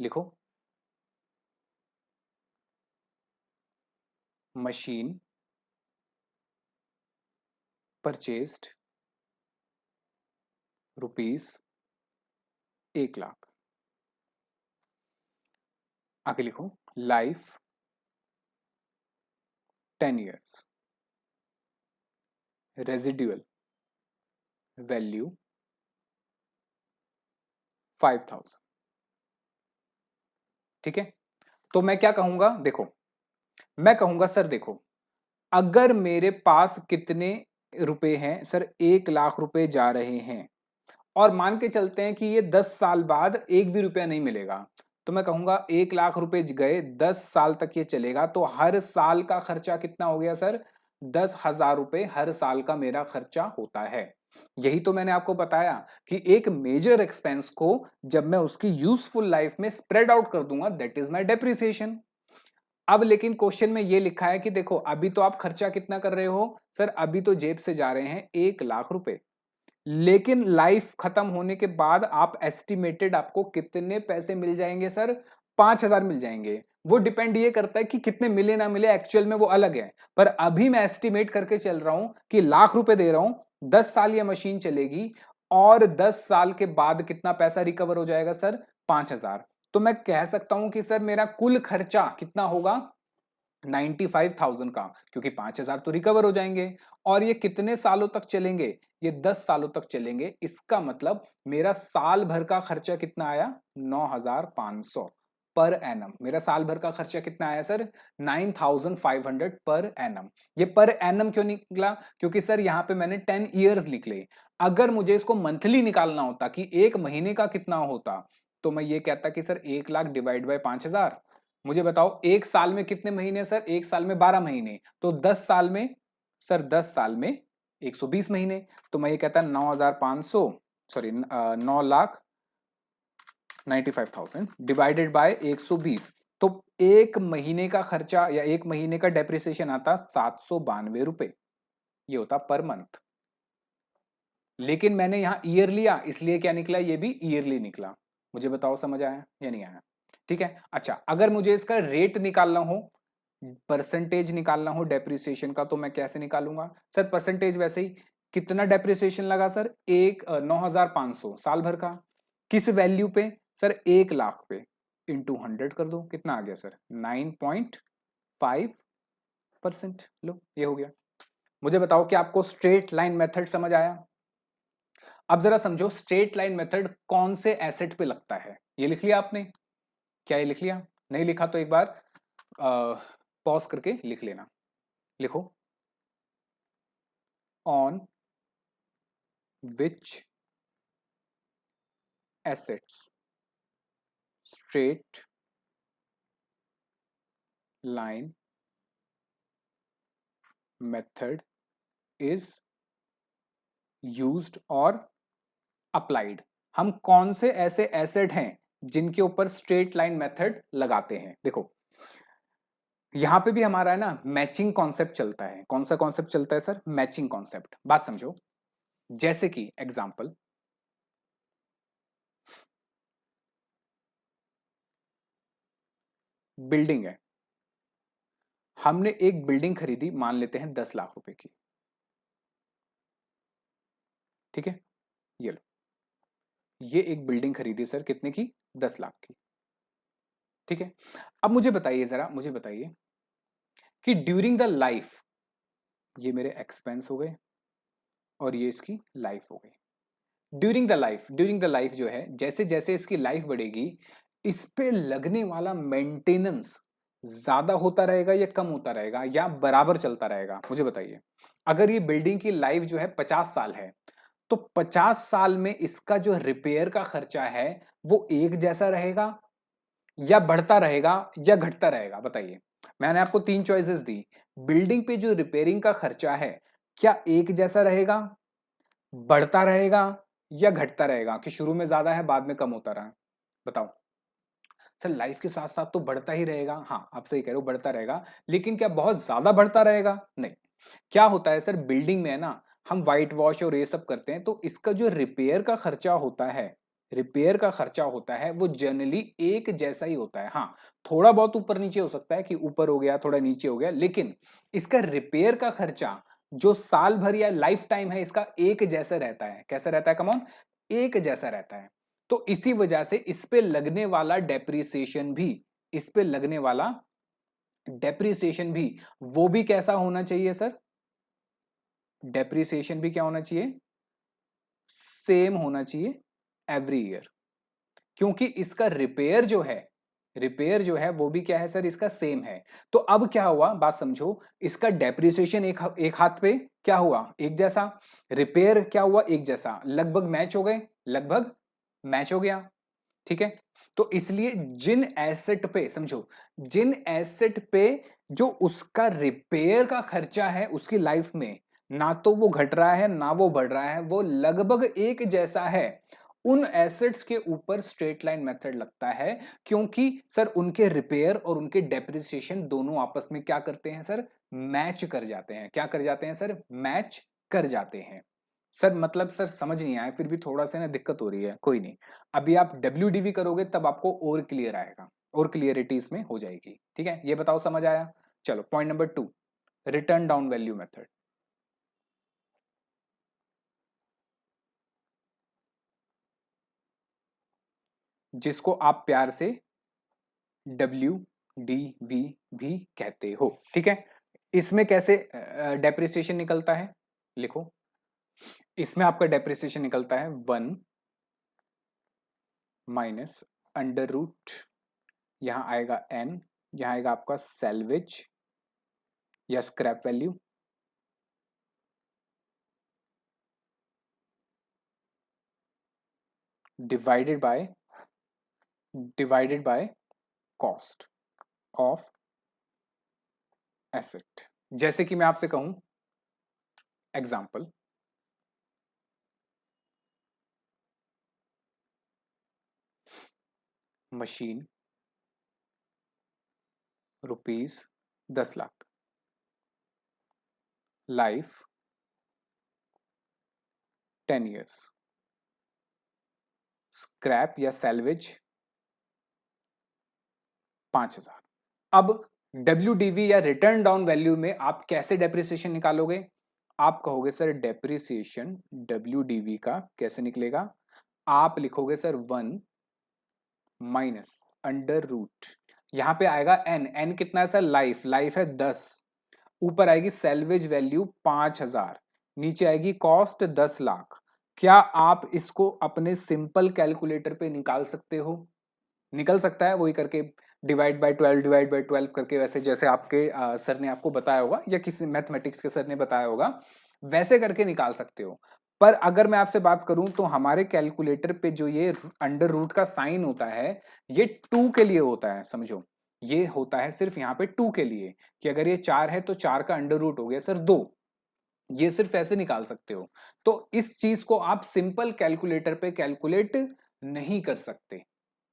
लिखो, मशीन परचेस्ड रुपीज 1 लाख। आगे लिखो, लाइफ 10 years, रेजिडुअल वैल्यू 5,000। ठीक है, तो मैं क्या कहूंगा, देखो मैं कहूंगा सर देखो, अगर मेरे पास कितने रुपए हैं सर, 1 लाख रुपए जा रहे हैं और मान के चलते हैं कि ये 10 साल बाद एक भी रुपया नहीं मिलेगा, तो मैं कहूंगा 1 लाख रुपए गए, 10 साल तक ये चलेगा, तो हर साल का खर्चा कितना हो गया सर, 10,000 रुपए हर साल का मेरा खर्चा होता है। यही तो मैंने आपको बताया कि एक मेजर एक्सपेंस को जब मैं उसकी यूजफुल लाइफ में स्प्रेड आउट कर दूंगा, दैट इज माई डेप्रिसिएशन। अब लेकिन क्वेश्चन में ये लिखा है कि देखो अभी तो आप खर्चा कितना कर रहे हो सर, अभी तो जेब से जा रहे हैं 1 लाख रुपए, लेकिन लाइफ खत्म होने के बाद आप एस्टिमेटेड आपको कितने पैसे मिल जाएंगे सर, 5,000 मिल जाएंगे। वो डिपेंड ये करता है कि कितने मिले ना मिले, एक्चुअल में वो अलग है, पर अभी मैं एस्टिमेट करके चल रहा हूं कि लाख रुपए दे रहा हूं, 10 साल ये मशीन चलेगी और 10 साल के बाद कितना पैसा रिकवर हो जाएगा सर, 5,000। तो मैं कह सकता हूं कि सर मेरा कुल खर्चा कितना होगा, 95,000 का, क्योंकि 5,000 तो रिकवर हो जाएंगे और ये कितने सालों तक चलेंगे, ये 10 सालों तक चलेंगे। इसका मतलब मेरा साल भर का खर्चा कितना आया, 9,500 पर एनम। मेरा साल भर का खर्चा कितना आया सर, 9,500 पर एनम। ये पर एनम क्यों निकला, क्योंकि सर यहां पे मैंने 10 years लिख ले। अगर मुझे इसको मंथली निकालना होता कि एक महीने का कितना होता, तो मैं ये कहता कि सर 1 लाख डिवाइड बाय 5,000। मुझे बताओ एक साल में कितने महीने सर, एक साल में 12 महीने, तो 10 साल में सर, 10 साल में 120 महीने। तो मैं ये कहता 9,500, सॉरी 9,95,000 डिवाइडेड बाय 120, तो एक महीने का खर्चा या एक महीने का डेप्रिसिएशन आता 792 रुपए, ये होता पर मंथ। लेकिन मैंने यहां ईयर लिया, इसलिए क्या निकला, ये भी ईयरली निकला। मुझे बताओ समझ आया या नहीं आया। ठीक है, अच्छा अगर मुझे इसका रेट निकालना हो, परसेंटेज निकालना हो डेप्रिसिएशन का, तो मैं कैसे निकालूंगा सर, परसेंटेज वैसे ही, कितना डेप्रिसिएशन लगा सर, 9,500 साल भर का, किस वैल्यू पे सर, 1 लाख पे, इंटू 100 कर दो, कितना आ गया सर, 9.5%। लो ये हो गया। मुझे बताओ कि आपको स्ट्रेट लाइन मेथड समझ आया। अब जरा समझो स्ट्रेट लाइन मेथड कौन से एसेट पे लगता है, ये लिख लिया आपने, क्या ये लिख लिया, नहीं लिखा तो एक बार पॉज करके लिख लेना। लिखो, on which assets straight line method is used और अप्लाइड। हम कौन से ऐसे एसेट हैं जिनके ऊपर स्ट्रेट लाइन मेथड लगाते हैं। देखो यहां पे भी हमारा है ना मैचिंग कॉन्सेप्ट चलता है। कौन सा कॉन्सेप्ट चलता है सर, मैचिंग कॉन्सेप्ट। बात समझो, जैसे कि एग्जांपल, बिल्डिंग है, हमने एक बिल्डिंग खरीदी, मान लेते हैं 10 लाख रुपए की। ठीक है, ये लो, ये एक बिल्डिंग खरीदी सर, कितने की, 10 लाख की। ठीक है, अब मुझे बताइए जरा, मुझे बताइए कि ड्यूरिंग द लाइफ, ये मेरे एक्सपेंस हो गए और ये इसकी लाइफ हो गई। ड्यूरिंग द लाइफ जो है, जैसे जैसे इसकी लाइफ बढ़ेगी, इस पे लगने वाला मेंटेनेंस ज्यादा होता रहेगा या कम होता रहेगा या बराबर चलता रहेगा, मुझे बताइए। अगर ये बिल्डिंग की लाइफ जो है 50 साल है, तो 50 साल में इसका जो रिपेयर का खर्चा है वो एक जैसा रहेगा या बढ़ता रहेगा या घटता रहेगा, बताइए। मैंने आपको 3 चॉइसेस दी, बिल्डिंग पे जो रिपेयरिंग का खर्चा है क्या एक जैसा रहेगा, बढ़ता रहेगा या घटता रहेगा, कि शुरू में ज्यादा है बाद में कम होता रहा, बताओ। सर लाइफ के साथ साथ तो बढ़ता ही रहेगा, हाँ आप सही कह रहे हो, बढ़ता रहेगा, लेकिन क्या बहुत ज्यादा बढ़ता रहेगा, नहीं। क्या होता है सर, बिल्डिंग में है ना, हम व्हाइट वॉश और ये सब करते हैं, तो इसका जो रिपेयर का खर्चा होता है, रिपेयर का खर्चा होता है वो जनरली एक जैसा ही होता है। हाँ, थोड़ा बहुत ऊपर नीचे हो सकता है कि ऊपर हो गया थोड़ा नीचे हो गया, लेकिन इसका रिपेयर का खर्चा जो साल भर या लाइफ टाइम है इसका एक जैसा रहता है। कैसा रहता है कमॉन? एक जैसा रहता है। तो इसी वजह से इस पे लगने वाला डेप्रिसिएशन भी, इस पे लगने वाला डेप्रिसिएशन भी, वो भी कैसा होना चाहिए सर? डेप्रिसिएशन भी क्या होना चाहिए? सेम होना चाहिए एवरी ईयर। क्योंकि इसका रिपेयर जो है वो भी क्या है सर? इसका सेम है। तो अब क्या हुआ, बात समझो, इसका डेप्रिसिएशन एक हाथ पे क्या हुआ? एक जैसा। रिपेयर क्या हुआ? एक जैसा। लगभग मैच हो गए, लगभग मैच हो गया। ठीक है। तो इसलिए जिन एसेट पे, समझो, जिन एसेट पे जो उसका रिपेयर का खर्चा है उसकी लाइफ में, ना तो वो घट रहा है ना वो बढ़ रहा है, वो लगभग एक जैसा है, उन एसेट्स के ऊपर स्ट्रेट लाइन मेथड लगता है। क्योंकि सर उनके रिपेयर और उनके डेप्रिसिएशन दोनों आपस में क्या करते हैं सर? मैच कर जाते हैं। क्या कर जाते हैं सर? मैच कर जाते हैं। सर मतलब सर समझ नहीं आया, फिर भी थोड़ा सा ना दिक्कत हो रही है, कोई नहीं। अभी आप WDV करोगे तब आपको और क्लियर आएगा, और क्लियरिटी इसमें हो जाएगी। ठीक है, ये बताओ समझ आया? चलो point number 2, return down value method, जिसको आप प्यार से WDV भी कहते हो। ठीक है। इसमें कैसे डेप्रिसिएशन निकलता है? लिखो, इसमें आपका डेप्रिसिएशन निकलता है 1 माइनस अंडर रूट, यहां आएगा n, यहां आएगा आपका सैल्वेज या scrap value, divided by cost of asset. जैसे कि मैं आपसे कहूं example, machine ₹10 lakh, life 10 years, scrap या सैल्वेज 5,000। अब WDV या रिटर्न डाउन वैल्यू में आप कैसे डेप्रिसिएशन निकालोगे? आप कहोगे सर डेप्रिसिएशन WDV का कैसे निकलेगा? आप लिखोगे सर 1 माइनस अंडर रूट, यहां पे आएगा n कितना है सर? लाइफ है 10, ऊपर आएगी सैल्वेज वैल्यू 5,000, नीचे आएगी कॉस्ट 10 लाख। क्या आप इसको अपने सिंपल कैलकुलेटर पे निकाल सकते हो? निकल सकता है, वही करके डिवाइड बाय 12 करके, वैसे जैसे आपके सर ने आपको बताया होगा या किसी मैथमेटिक्स के सर ने बताया होगा, वैसे करके निकाल सकते हो। पर अगर मैं आपसे बात करूं तो हमारे कैलकुलेटर पे जो ये अंडर रूट का साइन होता है, ये 2 के लिए होता है, समझो। ये होता है सिर्फ यहाँ पे 2 के लिए, कि अगर ये 4 है तो 4 का अंडर रूट हो गया सर 2। ये सिर्फ ऐसे निकाल सकते हो। तो इस चीज को आप सिंपल कैलकुलेटर पे कैलकुलेट नहीं कर सकते।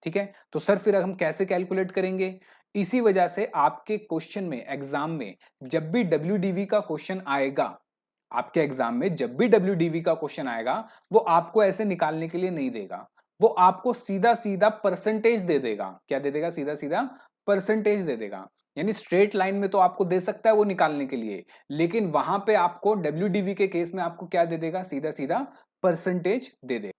ठीक है, तो सर फिर हम कैसे कैलकुलेट करेंगे? इसी वजह से आपके क्वेश्चन में, एग्जाम में, जब भी WDV का क्वेश्चन आएगा, आपके एग्जाम में जब भी WDV का क्वेश्चन आएगा, वो आपको ऐसे निकालने के लिए नहीं देगा। वो आपको सीधा सीधा परसेंटेज दे देगा। क्या दे देगा? सीधा सीधा परसेंटेज दे देगा। यानी स्ट्रेट लाइन में तो आपको दे सकता है वो निकालने के लिए, लेकिन वहां पे आपको WDV के केस में आपको क्या दे देगा? सीधा सीधा परसेंटेज दे देगा।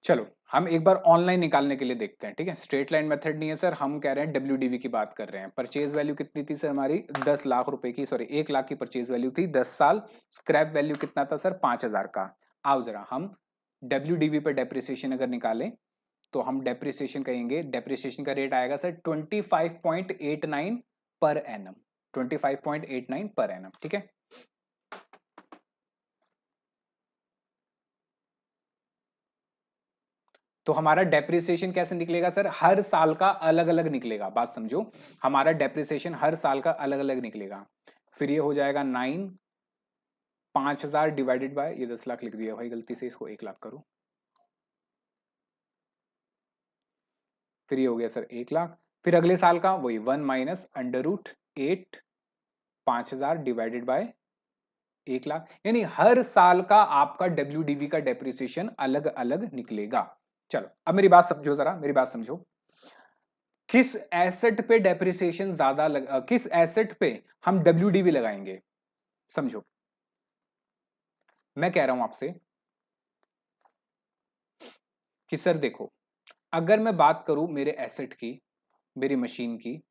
चलो हम एक बार ऑनलाइन निकालने के लिए देखते हैं। ठीक है, स्ट्रेट लाइन मेथड नहीं है सर, हम कह रहे हैं WDV की बात कर रहे हैं। परचेज वैल्यू कितनी थी सर हमारी? 10 लाख रुपए की, सॉरी 1 लाख की परचेज वैल्यू थी, 10 साल। स्क्रैप वैल्यू कितना था सर? 5,000 का। आओ जरा हम WDV पर डेप्रिसिएशन अगर निकालें तो हम डेप्रिसिएशन कहेंगे, डेप्रिसिएशन का रेट आएगा sir 25.89 per annum. 25.89 per annum. ठीक है, तो हमारा डेप्रिसिएशन कैसे निकलेगा सर? हर साल का अलग अलग निकलेगा। बात समझो, हमारा डेप्रिसिएशन हर साल का अलग अलग निकलेगा। फिर ये हो जाएगा 9, 5,000 डिवाइडेड बाय, ये 10 लाख लिख दिया भाई गलती से, इसको 1 लाख करो। फिर ये हो गया सर 1 लाख। फिर अगले साल का वही 1 minus under root 8, 5,000 divided by 1 lakh, यानी हर साल का आपका WDV का डेप्रिसिएशन अलग अलग निकलेगा। चलो अब मेरी बात समझो, जरा मेरी बात समझो। किस एसेट पे डेप्रिसिएशन किस एसेट पे हम WDV लगाएंगे, समझो। मैं कह रहा हूं आपसे कि सर देखो, अगर मैं बात करूं मेरे एसेट की, मेरी मशीन की,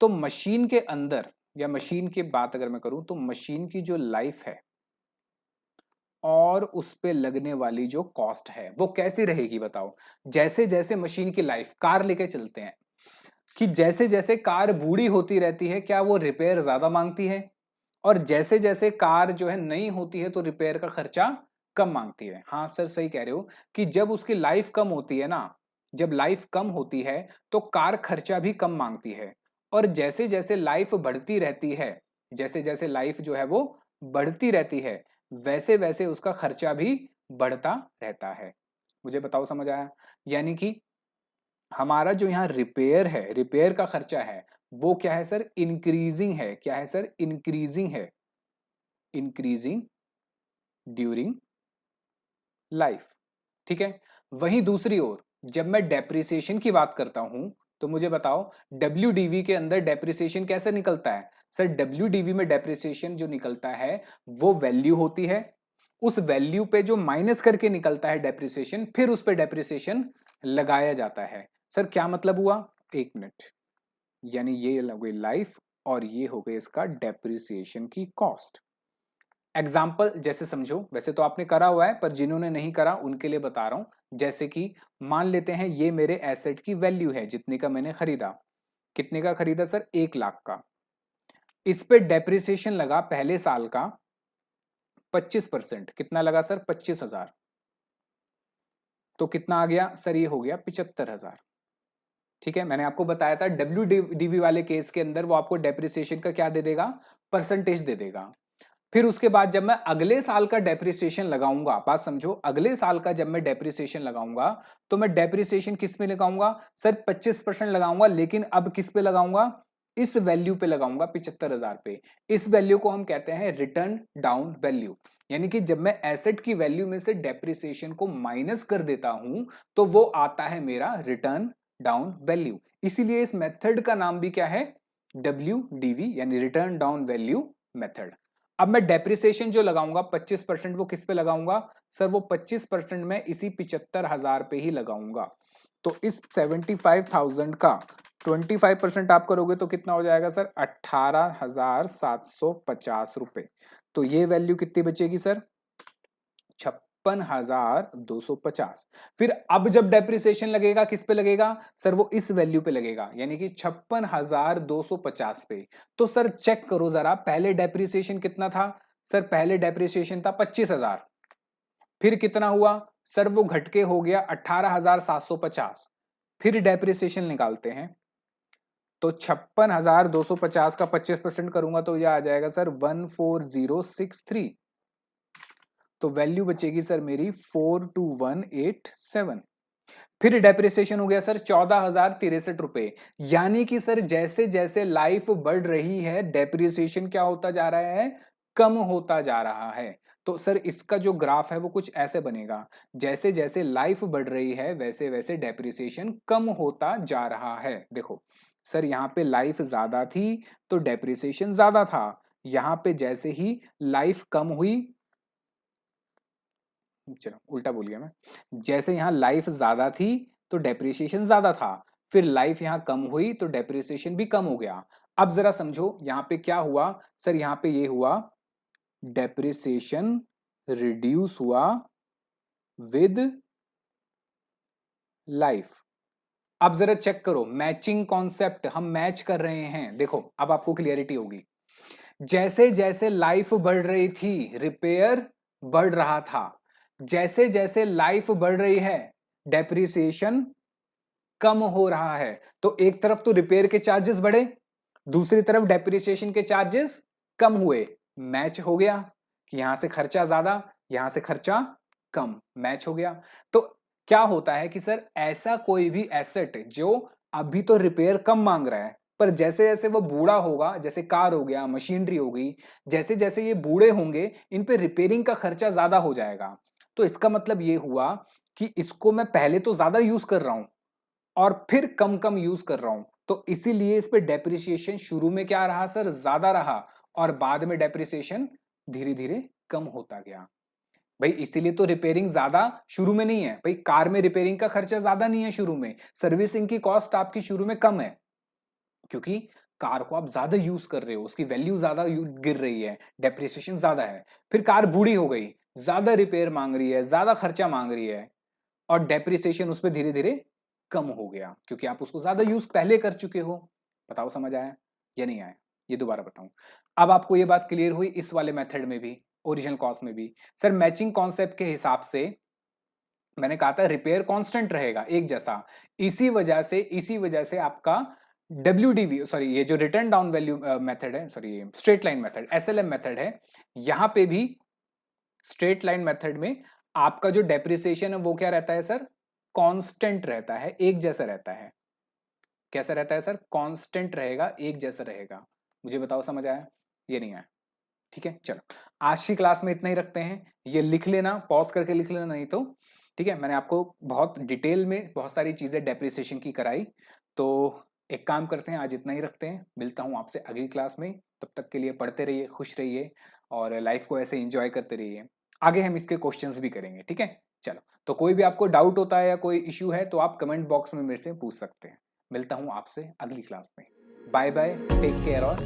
तो मशीन के अंदर, या मशीन की बात अगर मैं करूं तो मशीन की जो लाइफ है और उस पे लगने वाली जो कॉस्ट है वो कैसी रहेगी बताओ। जैसे जैसे मशीन की लाइफ, कार लेके चलते हैं कि जैसे जैसे कार बूढ़ी होती रहती है, क्या वो रिपेयर ज्यादा मांगती है, और जैसे जैसे कार जो है नई होती है तो रिपेयर का खर्चा कम मांगती है। हाँ सर सही कह रहे हो कि जब उसकी लाइफ कम होती है ना, जब लाइफ कम होती है तो कार खर्चा भी कम मांगती है, और जैसे जैसे लाइफ बढ़ती रहती है, जैसे जैसे लाइफ जो है वो बढ़ती रहती है, वैसे वैसे उसका खर्चा भी बढ़ता रहता है। मुझे बताओ समझ आया? यानी कि हमारा जो यहाँ रिपेयर है, रिपेयर का खर्चा है, वो क्या है सर, इंक्रीजिंग है। क्या है सर, इंक्रीजिंग है, इंक्रीजिंग ड्यूरिंग लाइफ। ठीक है। वहीं दूसरी ओर जब मैं डेप्रिसिएशन की बात करता हूं, तो मुझे बताओ WDV के अंदर डेप्रिसिएशन कैसे निकलता है। सर WDV में डेप्रिसिएशन जो निकलता है वो वैल्यू होती है, उस वैल्यू पे जो माइनस करके निकलता है डेप्रिसिएशन, फिर उस पे डेप्रिसिएशन लगाया जाता है। सर क्या मतलब हुआ, एक मिनट, यानी ये हो गई लाइफ और ये हो गई इसका डेप्रिसिएशन की कॉस्ट। एग्जाम्पल जैसे समझो, वैसे तो आपने करा हुआ है पर जिन्होंने नहीं करा उनके लिए बता रहा हूं। जैसे कि मान लेते हैं ये मेरे एसेट की वैल्यू है, जितने का मैंने खरीदा। कितने का खरीदा सर, 1 लाख का। इस पे डेप्रिसिएशन लगा पहले साल का 25%। कितना लगा सर, 25,000। तो कितना आ गया सर, ये हो गया 75,000। ठीक है, मैंने आपको बताया था WDV वाले केस के अंदर वो आपको डेप्रिसिएशन का क्या दे देगा, परसेंटेज दे देगा। फिर उसके बाद जब मैं अगले साल का डेप्रिसिएशन लगाऊंगा, बात समझो, अगले साल का जब मैं डेप्रिसिएशन लगाऊंगा तो मैं डेप्रिसिएशन किस पे लगाऊंगा सर, 25% लगाऊंगा, लेकिन अब किस पे लगाऊंगा, इस वैल्यू पे लगाऊंगा, 75,000 पे। इस वैल्यू को हम कहते हैं रिटर्न डाउन वैल्यू। यानी कि जब मैं एसेट की वैल्यू में से डेप्रिसिएशन को माइनस कर देता हूं तो वो आता है मेरा रिटर्न डाउन वैल्यू। इसीलिए इस मेथड का नाम भी क्या है, WDV यानी रिटर्न डाउन वैल्यू मेथड। अब मैं डेप्रिसिएशन जो लगाऊंगा 25%, वो किस पे लगाऊंगा सर, वो 25% में इसी 75,000 पे ही लगाऊंगा। तो इस 75,000 का 25% आप करोगे तो कितना हो जाएगा सर, 18,750 रुपए। तो ये वैल्यू कितनी बचेगी सर, 56,250। फिर अब जब डेप्रिसिएशन लगेगा किस पे लगेगा सर, वो इस वैल्यू पे लगेगा, यानी कि 56,250 पे। तो सर चेक करो जरा, पहले डेप्रिसिएशन कितना था सर, पहले डेप्रिसिएशन था 25,000। फिर कितना हुआ सर, वो घटके हो गया 18,750। फिर डेप्रिसिएशन निकालते हैं तो 56,250 का 25% करूंगा तो यह आ जाएगा सर 14063। तो वैल्यू बचेगी सर मेरी 42187। फिर डेप्रिसिएशन हो गया सर 14,063 रुपए। यानी कि सर जैसे जैसे लाइफ बढ़ रही है डेप्रिसिएशन क्या होता जा रहा है, कम होता जा रहा है। तो सर इसका जो ग्राफ है वो कुछ ऐसे बनेगा, जैसे जैसे लाइफ बढ़ रही है वैसे वैसे डेप्रिसिएशन कम होता जा रहा है। देखो सर यहाँ पे लाइफ ज्यादा थी तो डेप्रिसिएशन ज्यादा था, यहाँ पे जैसे ही लाइफ कम हुई, चलो उल्टा बोल गया मैं, जैसे यहाँ लाइफ ज्यादा थी तो डेप्रिसिएशन ज्यादा था, फिर लाइफ यहाँ कम हुई तो डेप्रिसिएशन भी कम हो गया। अब जरा समझो यहाँ पे क्या हुआ सर, यहाँ पे ये हुआ डेप्रिसिएशन रिड्यूस हुआ विद लाइफ। अब जरा चेक करो, मैचिंग कॉन्सेप्ट हम मैच कर रहे हैं। देखो अब आपको क्लियरिटी होगी, जैसे जैसे लाइफ बढ़ रही थी रिपेयर बढ़ रहा था, जैसे जैसे लाइफ बढ़ रही है डेप्रिसिएशन कम हो रहा है। तो एक तरफ तो रिपेयर के चार्जेस बढ़े, दूसरी तरफ डेप्रिसिएशन के चार्जेस कम हुए। मैच हो गया कि यहां से खर्चा ज्यादा, यहां से खर्चा कम, मैच हो गया। तो क्या होता है कि सर ऐसा कोई भी एसेट जो अभी तो रिपेयर कम मांग रहा है पर जैसे जैसे वो बूढ़ा होगा, जैसे कार हो गया, मशीनरी हो गई, जैसे जैसे ये बूढ़े होंगे इन पे रिपेयरिंग का खर्चा ज्यादा हो जाएगा। तो इसका मतलब ये हुआ कि इसको मैं पहले तो ज्यादा यूज कर रहा हूं और फिर कम कम यूज कर रहा हूं, तो इसीलिए इस पे डेप्रिसिएशन शुरू में क्या रहा सर, ज्यादा रहा, और बाद में डेप्रिसिएशन धीरे धीरे कम होता गया। भाई इसीलिए तो रिपेयरिंग ज्यादा शुरू में नहीं है। भाई कार में रिपेयरिंग का खर्चा ज्यादा नहीं है शुरू में, सर्विसिंग की कॉस्ट आपकी शुरू में कम है, क्योंकि कार को आप ज्यादा यूज कर रहे हो, उसकी वैल्यू ज्यादा गिर रही है, डेप्रिसिएशन ज्यादा है। फिर कार बूढ़ी हो गई, ज्यादा रिपेयर मांग रही है, ज्यादा खर्चा मांग रही है, और डेप्रिसिएशन उस पर धीरे धीरे कम हो गया, क्योंकि आप उसको ज्यादा यूज पहले कर चुके हो। बताओ समझ आया या नहीं आया, ये दोबारा बताऊं। अब आपको ये बात क्लियर हुई इस वाले मेथड में भी, ओरिजिनल कॉस्ट में भी। सर मैचिंग कॉन्सेप्ट के हिसाब से मैंने कहा था रिपेयर कांस्टेंट रहेगा एक जैसा, इसी वजह से आपका WDV, सॉरी ये जो रिटर्न डाउन वैल्यू मेथड है, sorry straight line method, SLM method है, यहां पे भी स्ट्रेट लाइन मेथड में आपका जो डेप्रिसिएशन है वो क्या रहता है सर, कांस्टेंट रहता है, एक जैसा रहता है। कैसा रहता है सर, कांस्टेंट रहेगा, एक जैसा रहेगा। मुझे बताओ समझ आया ये नहीं आया, ठीक है। चलो आज की क्लास में इतना ही रखते हैं, ये लिख लेना, पॉज करके लिख लेना नहीं तो, ठीक है। मैंने आपको बहुत डिटेल में बहुत सारी चीजें डेप्रिसिएशन की कराई, तो एक काम करते हैं आज इतना ही रखते हैं, मिलता हूं आपसे अगली क्लास में। तब तक के लिए पढ़ते रहिए, खुश रहिए, और लाइफ को ऐसे एंजॉय करते रहिए। आगे हम इसके क्वेश्चंस भी करेंगे, ठीक है। चलो, तो कोई भी आपको डाउट होता है या कोई इश्यू है तो आप कमेंट बॉक्स में मेरे से पूछ सकते हैं। मिलता हूं आपसे अगली क्लास में। बाय बाय, टेक केयर और